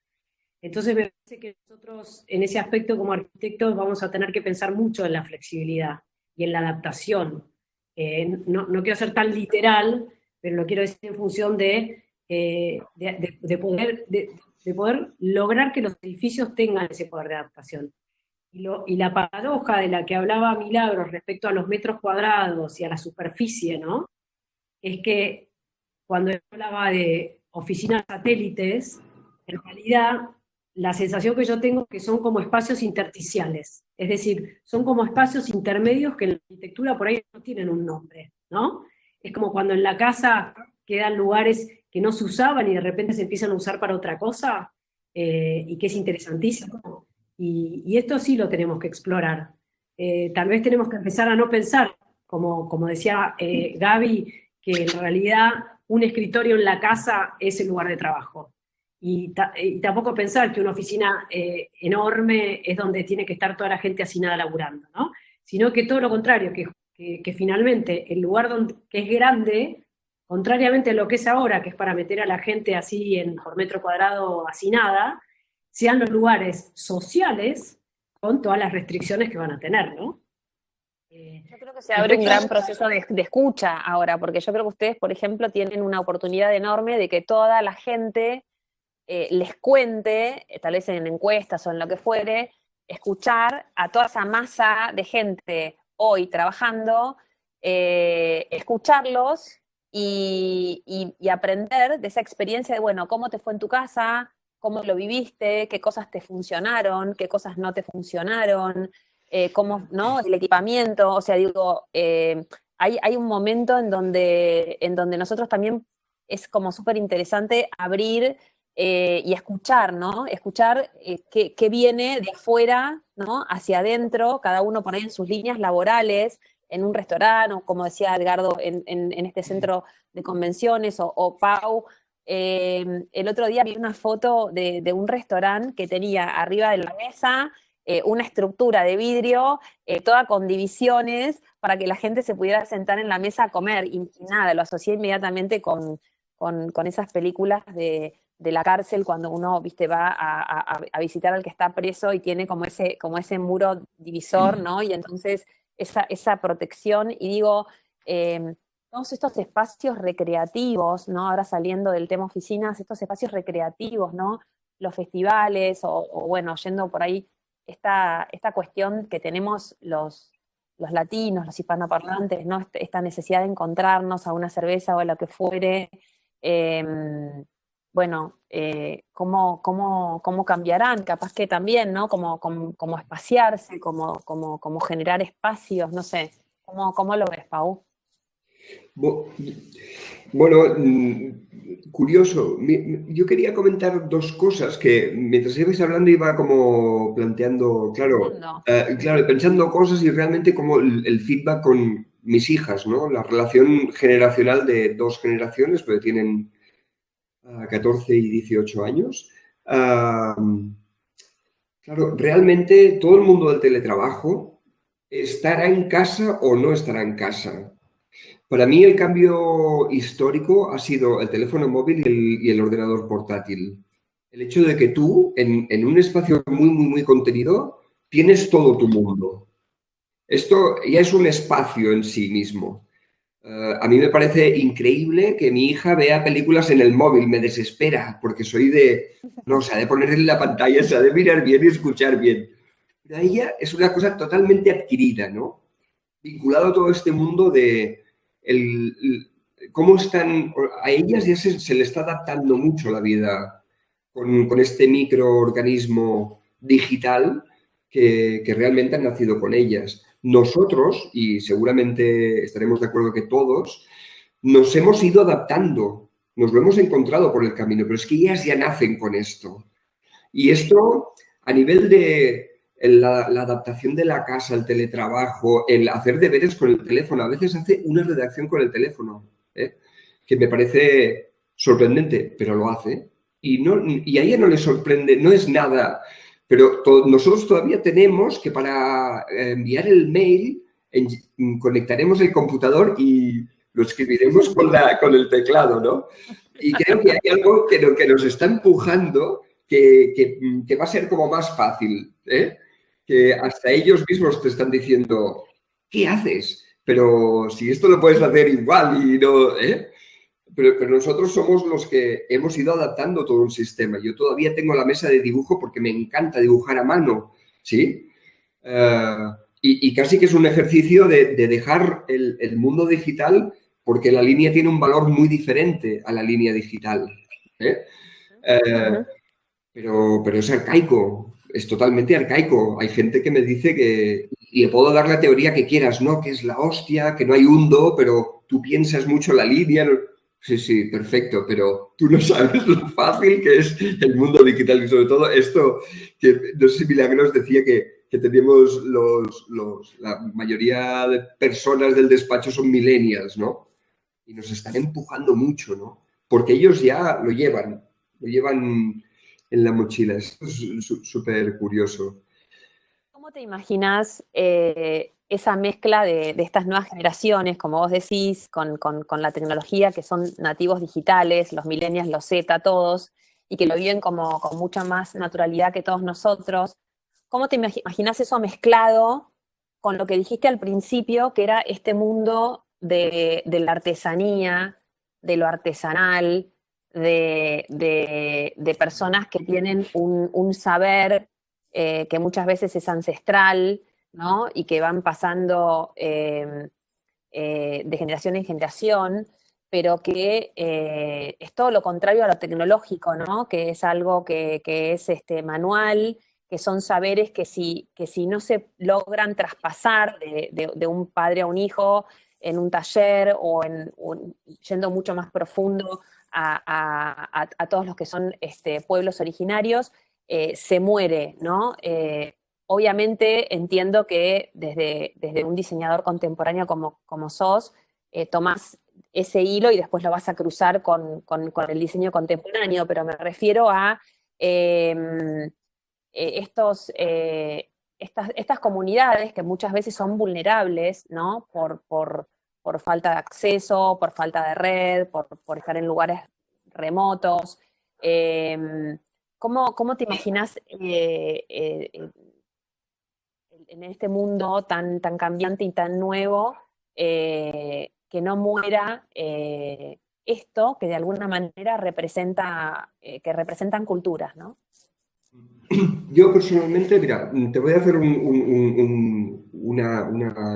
Entonces me parece que nosotros en ese aspecto como arquitectos vamos a tener que pensar mucho en la flexibilidad y en la adaptación. No quiero ser tan literal, pero lo quiero decir en función de poder lograr que los edificios tengan ese poder de adaptación. Y la paradoja de la que hablaba Milagros respecto a los metros cuadrados y a la superficie, ¿no? Es que cuando yo hablaba de oficinas satélites, en realidad la sensación que yo tengo es que son como espacios intersticiales, es decir, son como espacios intermedios que en la arquitectura por ahí no tienen un nombre, ¿no? Es como cuando en la casa quedan lugares que no se usaban y de repente se empiezan a usar para otra cosa, y que es interesantísimo. Y esto sí lo tenemos que explorar. Tal vez tenemos que empezar a no pensar, como decía Gaby, que en realidad un escritorio en la casa es el lugar de trabajo. Y tampoco pensar que una oficina enorme es donde tiene que estar toda la gente hacinada laburando, ¿no? Sino que todo lo contrario, que finalmente el lugar que es grande, contrariamente a lo que es ahora, que es para meter a la gente así por metro cuadrado hacinada, sean los lugares sociales con todas las restricciones que van a tener, ¿no? Yo creo que se abre un gran proceso de escucha ahora, porque yo creo que ustedes, por ejemplo, tienen una oportunidad enorme de que toda la gente les cuente, tal vez en encuestas o en lo que fuere, escuchar a toda esa masa de gente hoy trabajando, escucharlos y aprender de esa experiencia de, bueno, cómo te fue en tu casa, cómo lo viviste, qué cosas te funcionaron, qué cosas no te funcionaron, cómo, ¿no? El equipamiento, o sea, digo, hay un momento en donde nosotros también es como súper interesante abrir y escuchar, ¿no? Escuchar qué viene de afuera, ¿no? Hacia adentro, cada uno por ahí en sus líneas laborales, en un restaurante, o como decía Edgardo, en este centro de convenciones, o Pau. El otro día vi una foto de un restaurante que tenía arriba de la mesa una estructura de vidrio, toda con divisiones, para que la gente se pudiera sentar en la mesa a comer, y nada, lo asocié inmediatamente con esas películas de la cárcel, cuando uno, viste, va a visitar al que está preso y tiene como ese muro divisor, ¿no? Y entonces esa protección, y digo, todos estos espacios recreativos, ¿no? Ahora saliendo del tema oficinas, estos espacios recreativos, ¿no? Los festivales, o bueno, yendo por ahí, esta cuestión que tenemos los latinos, los hispanoparlantes, ¿no? Esta necesidad de encontrarnos a una cerveza o a lo que fuere, eh, bueno, cómo cambiarán, capaz que también, ¿no? Como espaciarse, como generar espacios, no sé, ¿cómo lo ves, Pau? Bo- Bueno, curioso. Yo quería comentar dos cosas que mientras ibais hablando iba como planteando, claro, Entiendo. claro, pensando cosas y realmente como el feedback con mis hijas, ¿no? La relación generacional de dos generaciones, porque tienen 14 y 18 años. Ah, claro, realmente todo el mundo del teletrabajo estará en casa o no estará en casa. Para mí el cambio histórico ha sido el teléfono móvil y el ordenador portátil. El hecho de que tú, en un espacio muy, muy, muy contenido, tienes todo tu mundo. Esto ya es un espacio en sí mismo. A mí me parece increíble que mi hija vea películas en el móvil, me desespera, porque soy de, no, o sea, de poner en la pantalla, o sea, de mirar bien y escuchar bien. Pero a ella es una cosa totalmente adquirida, ¿no? Vinculado a todo este mundo de cómo están, a ellas ya se le está adaptando mucho la vida con este microorganismo digital que realmente han nacido con ellas. Nosotros, y seguramente estaremos de acuerdo que todos, nos hemos ido adaptando, nos lo hemos encontrado por el camino, pero es que ellas ya nacen con esto. Y esto a nivel de la adaptación de la casa, el teletrabajo, el hacer deberes con el teléfono. A veces hace una redacción con el teléfono, ¿eh? Que me parece sorprendente, pero lo hace. Y a ella no le sorprende, no es nada. Pero nosotros todavía tenemos que para enviar el mail conectaremos el computador y lo escribiremos con el teclado, ¿no? Y creo que hay algo que nos está empujando que va a ser como más fácil, ¿eh? Que hasta ellos mismos te están diciendo, ¿qué haces? Pero si esto lo puedes hacer igual y no, ¿eh? Pero nosotros somos los que hemos ido adaptando todo un sistema. Yo todavía tengo la mesa de dibujo porque me encanta dibujar a mano, ¿sí? Eh, y casi que es un ejercicio de dejar el mundo digital porque la línea tiene un valor muy diferente a la línea digital, ¿eh? Eh, pero es arcaico, es totalmente arcaico. Hay gente que me dice que, y le puedo dar la teoría que quieras, ¿no? Que es la hostia, que no hay hundo, pero tú piensas mucho la línea. Sí, sí, perfecto, pero tú no sabes lo fácil que es el mundo digital y sobre todo esto, que no sé si Milagros decía que tenemos la mayoría de personas del despacho son millennials, ¿no? Y nos están empujando mucho, ¿no? Porque ellos ya lo llevan en la mochila. Es súper curioso. ¿Cómo te imaginas esa mezcla de estas nuevas generaciones, como vos decís, con la tecnología, que son nativos digitales, los millennials, los Z, todos, y que lo viven como con mucha más naturalidad que todos nosotros? ¿Cómo te imaginas eso mezclado con lo que dijiste al principio, que era este mundo de la artesanía, de lo artesanal, de personas que tienen un saber que muchas veces es ancestral, ¿no? Y que van pasando de generación en generación. pero que es todo lo contrario a lo tecnológico, ¿no? Que es algo que es manual, que son saberes que si no se logran traspasar de un padre a un hijo en un taller o yendo mucho más profundo a todos los que son pueblos originarios, se muere, ¿no? Obviamente entiendo que desde un diseñador contemporáneo como sos, tomás ese hilo y después lo vas a cruzar con el diseño contemporáneo, pero me refiero a estas comunidades que muchas veces son vulnerables, ¿no? Por falta de acceso, por falta de red, por estar en lugares remotos. ¿Cómo te imaginas en este mundo tan cambiante y tan nuevo, que no muera esto que de alguna manera que representan culturas, ¿no? Yo personalmente, mira, te voy a hacer una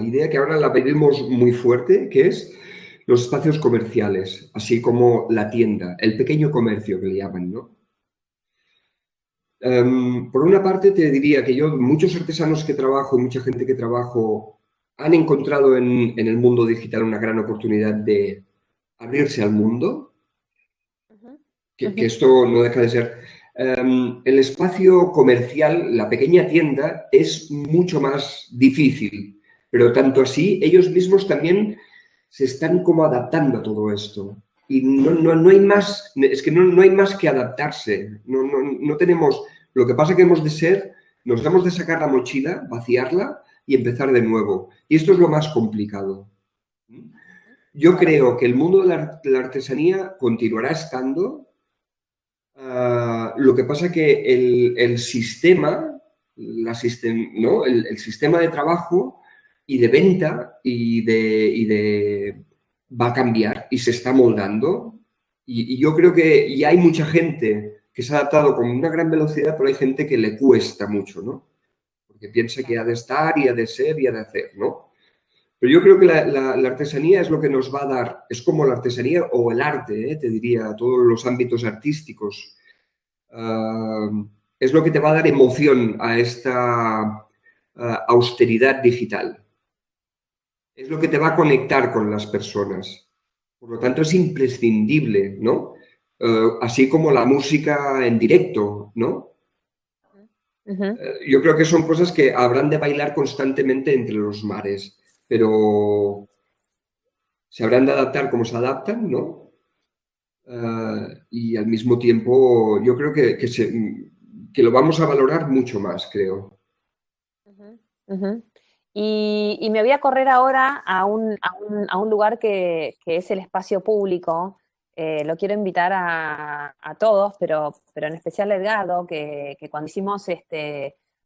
idea que ahora la vivimos muy fuerte, que es los espacios comerciales, así como la tienda, el pequeño comercio que le llaman, ¿no? Por una parte te diría que muchos artesanos que trabajo y mucha gente que trabajo han encontrado en el mundo digital una gran oportunidad de abrirse al mundo, que esto no deja de ser. El espacio comercial, la pequeña tienda, es mucho más difícil, pero tanto así ellos mismos también se están como adaptando a todo esto. Y no hay más, es que no hay más que adaptarse. No tenemos, lo que pasa que nos hemos de sacar la mochila, vaciarla y empezar de nuevo. Y esto es lo más complicado. Yo creo que el mundo de la artesanía continuará estando. Lo que pasa que el sistema, ¿no? el sistema de trabajo y de venta va a cambiar y se está moldando. Y yo creo que ya hay mucha gente que se ha adaptado con una gran velocidad, pero hay gente que le cuesta mucho, ¿no? Porque piensa que ha de estar y ha de ser y ha de hacer, ¿no? Pero yo creo que la artesanía es lo que nos va a dar, es como la artesanía o el arte, te diría, todos los ámbitos artísticos. Es lo que te va a dar emoción a esta austeridad digital. Es lo que te va a conectar con las personas. Por lo tanto, es imprescindible, ¿no? Así como la música en directo, ¿no? Yo creo que son cosas que habrán de bailar constantemente entre los mares, pero se habrán de adaptar como se adaptan, ¿no? Y al mismo tiempo yo creo que lo vamos a valorar mucho más, creo. Y me voy a correr ahora a un lugar que es el espacio público. Lo quiero invitar a todos, pero en especial a Edgardo, que cuando hicimos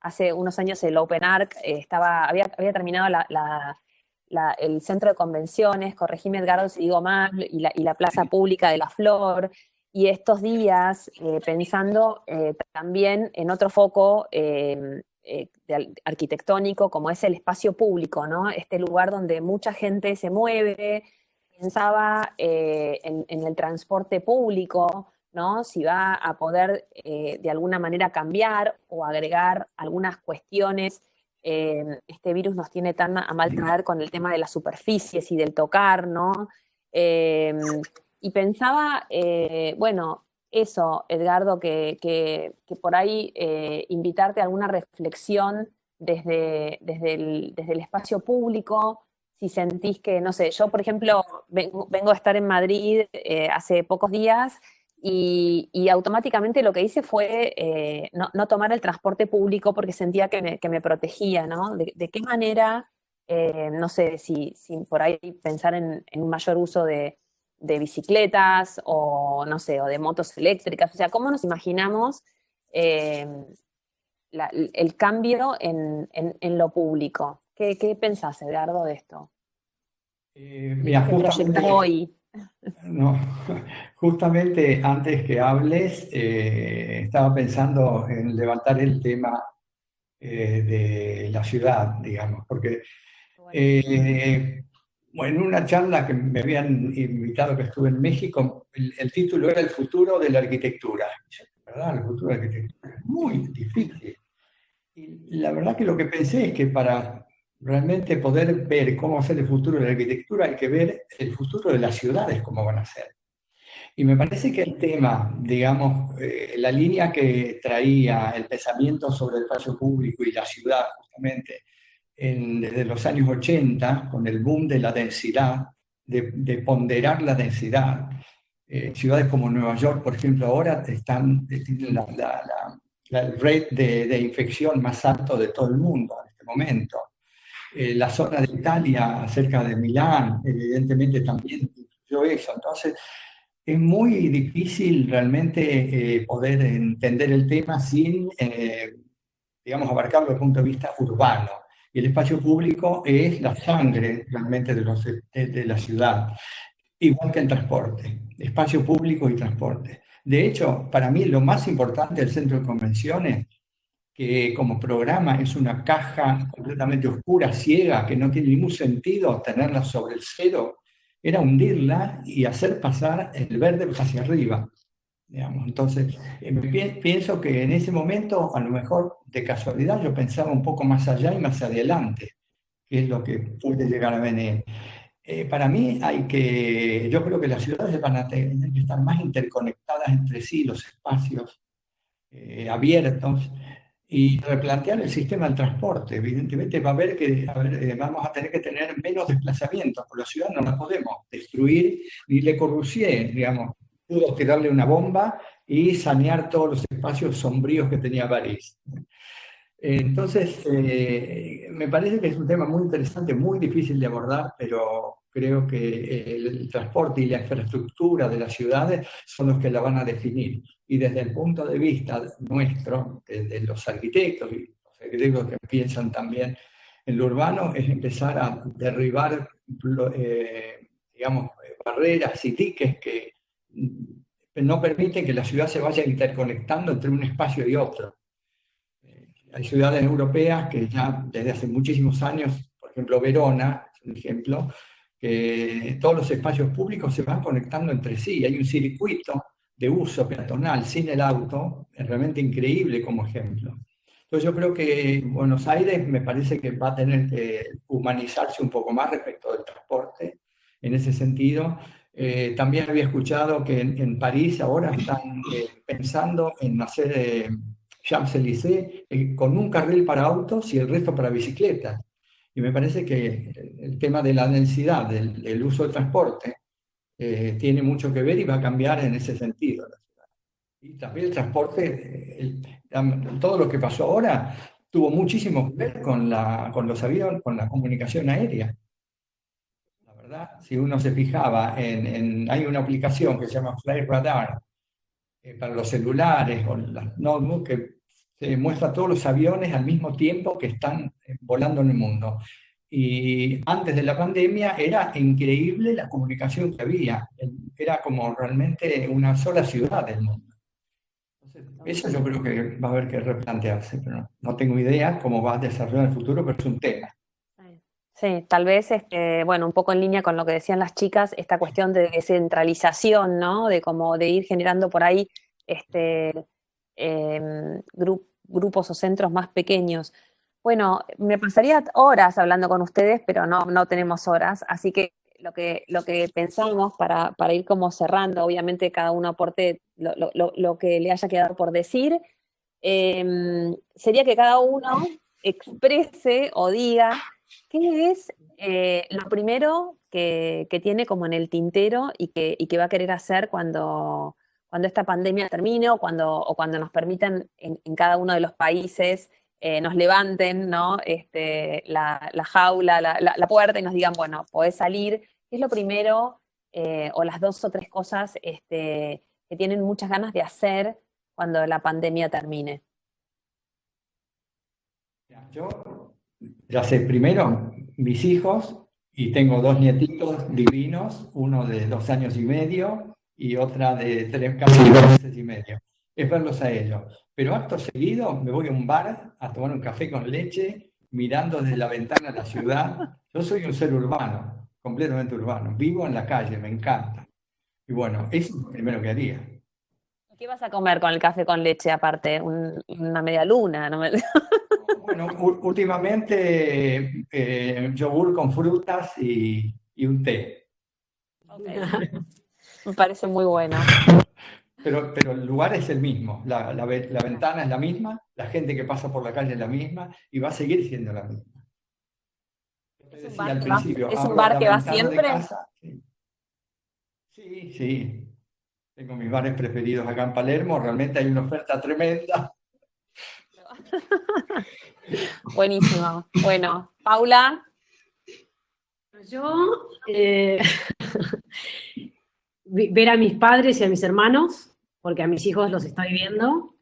hace unos años el Open Arc, había terminado el centro de convenciones, corregime Edgardo si digo mal, y la plaza pública de la Flor, y estos días pensando también en otro foco arquitectónico, como es el espacio público, ¿no? Este lugar donde mucha gente se mueve. Pensaba en el transporte público, ¿no? Si va a poder de alguna manera cambiar o agregar algunas cuestiones. Este virus nos tiene tan a mal traer con el tema de las superficies y del tocar, ¿no? Y pensaba, bueno, eso, Edgardo, que por ahí invitarte a alguna reflexión desde el espacio público, si sentís que, no sé, yo por ejemplo vengo a estar en Madrid hace pocos días y automáticamente lo que hice fue no tomar el transporte público porque sentía que me protegía, ¿no? ¿De qué manera, no sé, si por ahí pensar en un mayor uso de bicicletas o, no sé, o de motos eléctricas? O sea, ¿cómo nos imaginamos el cambio en lo público? ¿Qué pensás, Edgardo, de esto? Mira, hoy. No, justamente antes que hables, estaba pensando en levantar el tema de la ciudad, digamos, porque bueno, en una charla que me habían invitado, que estuve en México, el título era El futuro de la arquitectura. ¿Verdad? El futuro de la arquitectura es muy difícil. Y la verdad que lo que pensé es que para realmente poder ver cómo va a ser el futuro de la arquitectura hay que ver el futuro de las ciudades, cómo van a ser. Y me parece que el tema, digamos, la línea que traía el pensamiento sobre el espacio público y la ciudad, justamente, desde los años 80, con el boom de la densidad, de ponderar la densidad, ciudades como Nueva York, por ejemplo, ahora tienen el rate de infección más alto de todo el mundo en este momento. La zona de Italia, cerca de Milán, evidentemente también influyó eso. Entonces, es muy difícil realmente poder entender el tema sin, digamos, abarcarlo desde el punto de vista urbano. Y el espacio público es la sangre realmente de la ciudad, igual que el transporte, espacio público y transporte. De hecho, para mí lo más importante del centro de convenciones, que como programa es una caja completamente oscura, ciega, que no tiene ningún sentido tenerla sobre el cero, era hundirla y hacer pasar el verde hacia arriba. Digamos. Entonces, pienso que en ese momento, a lo mejor de casualidad, yo pensaba un poco más allá y más adelante, que es lo que puede llegar a venir. Para mí yo creo que las ciudades van a tener que estar más interconectadas entre sí, los espacios abiertos, y replantear el sistema del transporte. Evidentemente vamos a tener que tener menos desplazamientos, por la ciudad no la podemos destruir, ni Le Corbusier, digamos, pudo tirarle una bomba y sanear todos los espacios sombríos que tenía París. Entonces, me parece que es un tema muy interesante, muy difícil de abordar, pero creo que el transporte y la infraestructura de las ciudades son los que la van a definir. Y desde el punto de vista nuestro, de los arquitectos y los arquitectos que piensan también en lo urbano, es empezar a derribar, digamos, barreras y diques que no permiten que la ciudad se vaya interconectando entre un espacio y otro. Hay ciudades europeas que ya desde hace muchísimos años, por ejemplo Verona, es un ejemplo, que todos los espacios públicos se van conectando entre sí. Hay un circuito de uso peatonal sin el auto, es realmente increíble como ejemplo. Entonces yo creo que Buenos Aires me parece que va a tener que humanizarse un poco más respecto del transporte en ese sentido. También había escuchado que en París ahora están pensando en hacer Champs-Élysées con un carril para autos y el resto para bicicletas. Y me parece que el tema de la densidad del uso del transporte tiene mucho que ver y va a cambiar en ese sentido. Y también el transporte, todo lo que pasó ahora tuvo muchísimo que ver con los aviones, con la comunicación aérea. La verdad, si uno se fijaba hay una aplicación que se llama Flight Radar para los celulares o las notebooks que se muestra todos los aviones al mismo tiempo que están volando en el mundo. Y antes de la pandemia era increíble la comunicación que había. Era como realmente una sola ciudad del mundo. Entonces, eso yo creo que va a haber que replantearse, pero no tengo idea cómo va a desarrollar el futuro, pero es un tema. Sí, tal vez, bueno, un poco en línea con lo que decían las chicas, esta cuestión de descentralización, ¿no? De como de ir generando por ahí grupos o centros más pequeños. Bueno, me pasaría horas hablando con ustedes, pero no tenemos horas, así que lo que pensamos para ir como cerrando, obviamente cada uno aporte lo que le haya quedado por decir, sería que cada uno exprese o diga qué es lo primero que tiene como en el tintero y que va a querer hacer cuando esta pandemia termine o cuando nos permitan en cada uno de los países nos levanten, ¿no? La jaula, la puerta y nos digan, bueno, podés salir. ¿Qué es lo primero o las 2 o 3 cosas que tienen muchas ganas de hacer cuando la pandemia termine? Yo ya sé, primero, mis hijos, y tengo 2 nietitos divinos, uno de 2 años y medio y otra de casi 2 meses y medio. Es verlos a ellos. Pero acto seguido me voy a un bar a tomar un café con leche, mirando desde la ventana a la ciudad. Yo soy un ser urbano. completamente urbano. Vivo en la calle, me encanta. Y bueno, eso es lo primero que haría. ¿Qué vas a comer con el café con leche aparte? Una media luna, ¿no? Bueno, últimamente yogur con frutas y un té. Ok, me parece muy bueno. Pero el lugar es el mismo, la ventana es la misma, la gente que pasa por la calle es la misma y va a seguir siendo la misma. Te ¿Es un decía bar al que va, principio, es un abro bar la que va ventana de siempre? casa. Sí, sí, sí. Tengo mis bares preferidos acá en Palermo, realmente hay una oferta tremenda. Buenísimo. Bueno, Paula, Yo, ver a mis padres y a mis hermanos, porque a mis hijos los estoy viendo,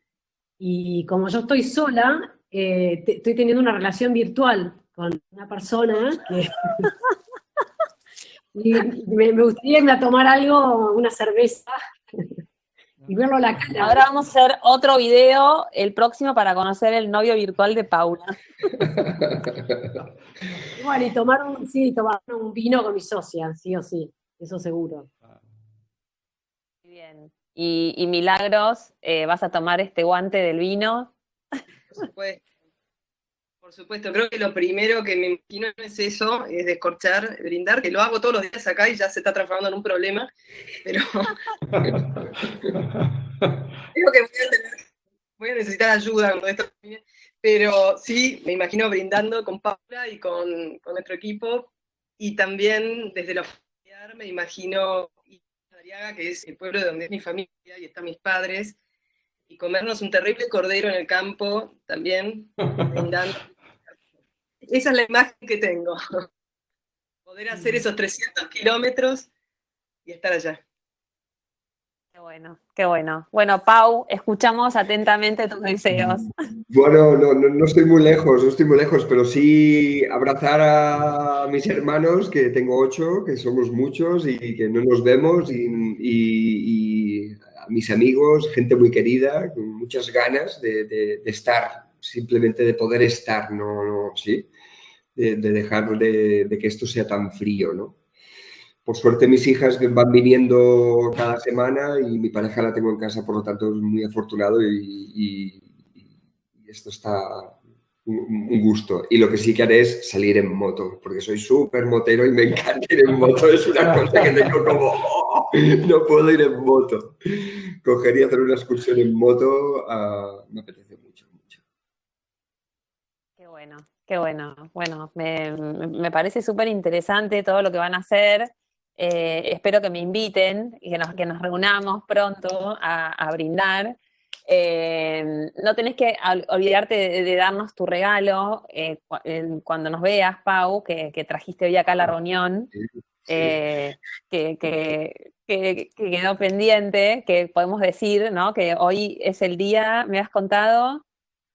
y como yo estoy sola, estoy teniendo una relación virtual con una persona que y me gustaría irme a tomar algo, una cerveza, y verlo a la cara. ahora vamos a hacer otro video, el próximo, para conocer el novio virtual de Paula. Bueno, y tomar tomar un vino con mi socia, sí o sí, eso seguro. Muy bien. Y Milagros, ¿vas a tomar este guante del vino? Por supuesto. Por supuesto, creo que lo primero que me imagino es eso, es descorchar, brindar, que lo hago todos los días acá y ya se está transformando en un problema, pero creo que voy a necesitar ayuda con todo esto. Pero sí, me imagino brindando con Paula y con nuestro equipo, y también desde la familiar me imagino Ariaga, que es el pueblo de donde es mi familia y están mis padres, y comernos un terrible cordero en el campo también, brindando. Esa es la imagen que tengo. Poder hacer esos 300 kilómetros y estar allá. Qué bueno, qué bueno. Bueno, Pau, escuchamos atentamente tus deseos. Bueno, no estoy muy lejos, no estoy muy lejos, pero sí abrazar a mis hermanos, que tengo 8, que somos muchos y que no nos vemos, y a mis amigos, gente muy querida, con muchas ganas de estar, simplemente de poder estar, sí, de dejar de que esto sea tan frío, ¿no? Por suerte mis hijas van viniendo cada semana y mi pareja la tengo en casa, por lo tanto es muy afortunado y esto está un gusto. Y lo que sí que haré es salir en moto, porque soy súper motero y me encanta ir en moto. Es una cosa que tengo como, ¡oh! No puedo ir en moto. Cogería hacer una excursión en moto, me apetece mucho, mucho. Qué bueno, qué bueno. Bueno, me parece súper interesante todo lo que van a hacer. Espero que me inviten y que nos reunamos pronto a brindar. No tenés que olvidarte de darnos tu regalo cuando nos veas, Pau, que trajiste hoy acá a la reunión, Sí, sí. que quedó pendiente, que podemos decir, ¿no? Que hoy es el día, me has contado.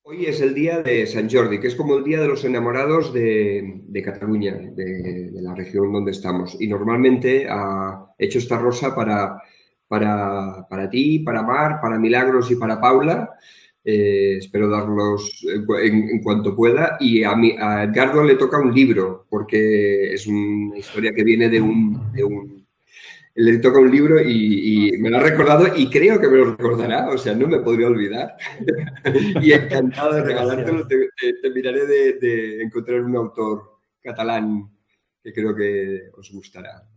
Hoy es el día de Sant Jordi, que es como el día de los enamorados de Cataluña, de la región donde estamos. Y normalmente he hecho esta rosa para ti, para Mar, para Milagros y para Paula. Espero darlos en cuanto pueda. Y a Edgardo le toca un libro, porque es una historia que viene de un le toca un libro y me lo ha recordado y creo que me lo recordará, o sea, no me podría olvidar. Y encantado de regalártelo, te miraré de encontrar un autor catalán que creo que os gustará.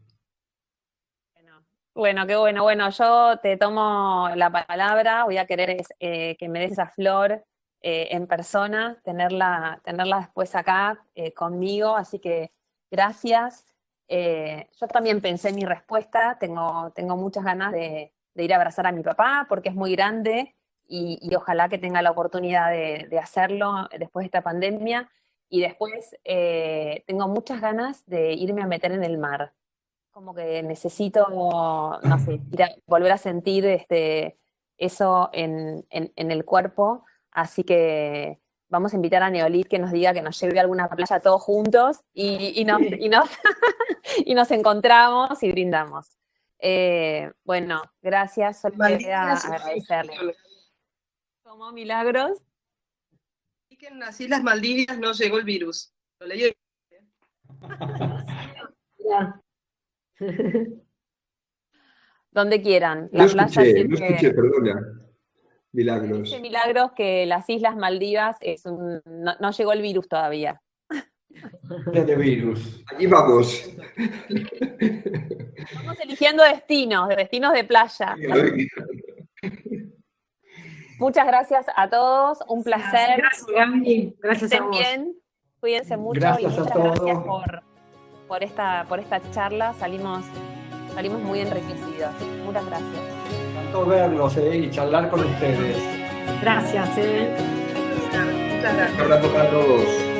Bueno, qué bueno. Bueno, yo te tomo la palabra, voy a querer que me des esa flor en persona, tenerla después acá conmigo, así que gracias. Yo también pensé en mi respuesta, tengo muchas ganas de ir a abrazar a mi papá porque es muy grande y ojalá que tenga la oportunidad de hacerlo después de esta pandemia. Y después tengo muchas ganas de irme a meter en el mar, como que necesito, no sé, volver a sentir eso en el cuerpo, así que vamos a invitar a Neolit que nos diga que nos lleve a alguna playa todos juntos y nos encontramos y brindamos. Bueno, gracias, solo queda agradecerle. ¿Cómo, Milagros? Y que en las Islas Maldivas no llegó el virus. Lo leí. Ya. Donde quieran. No La playa escuché, perdona. Milagros. Dice Milagros que las Islas Maldivas no llegó el virus todavía. De virus. Allí vamos. Estamos eligiendo destinos de playa. Muchas gracias a todos, un placer. Gracias, Gaby. Gracias a Estén vos. bien, cuídense mucho Gracias y a muchas todos. gracias por esta charla. Salimos muy enriquecidos. Muchas gracias. Me encantó verlos y charlar con ustedes. Gracias. Muchas gracias. Un abrazo para todos.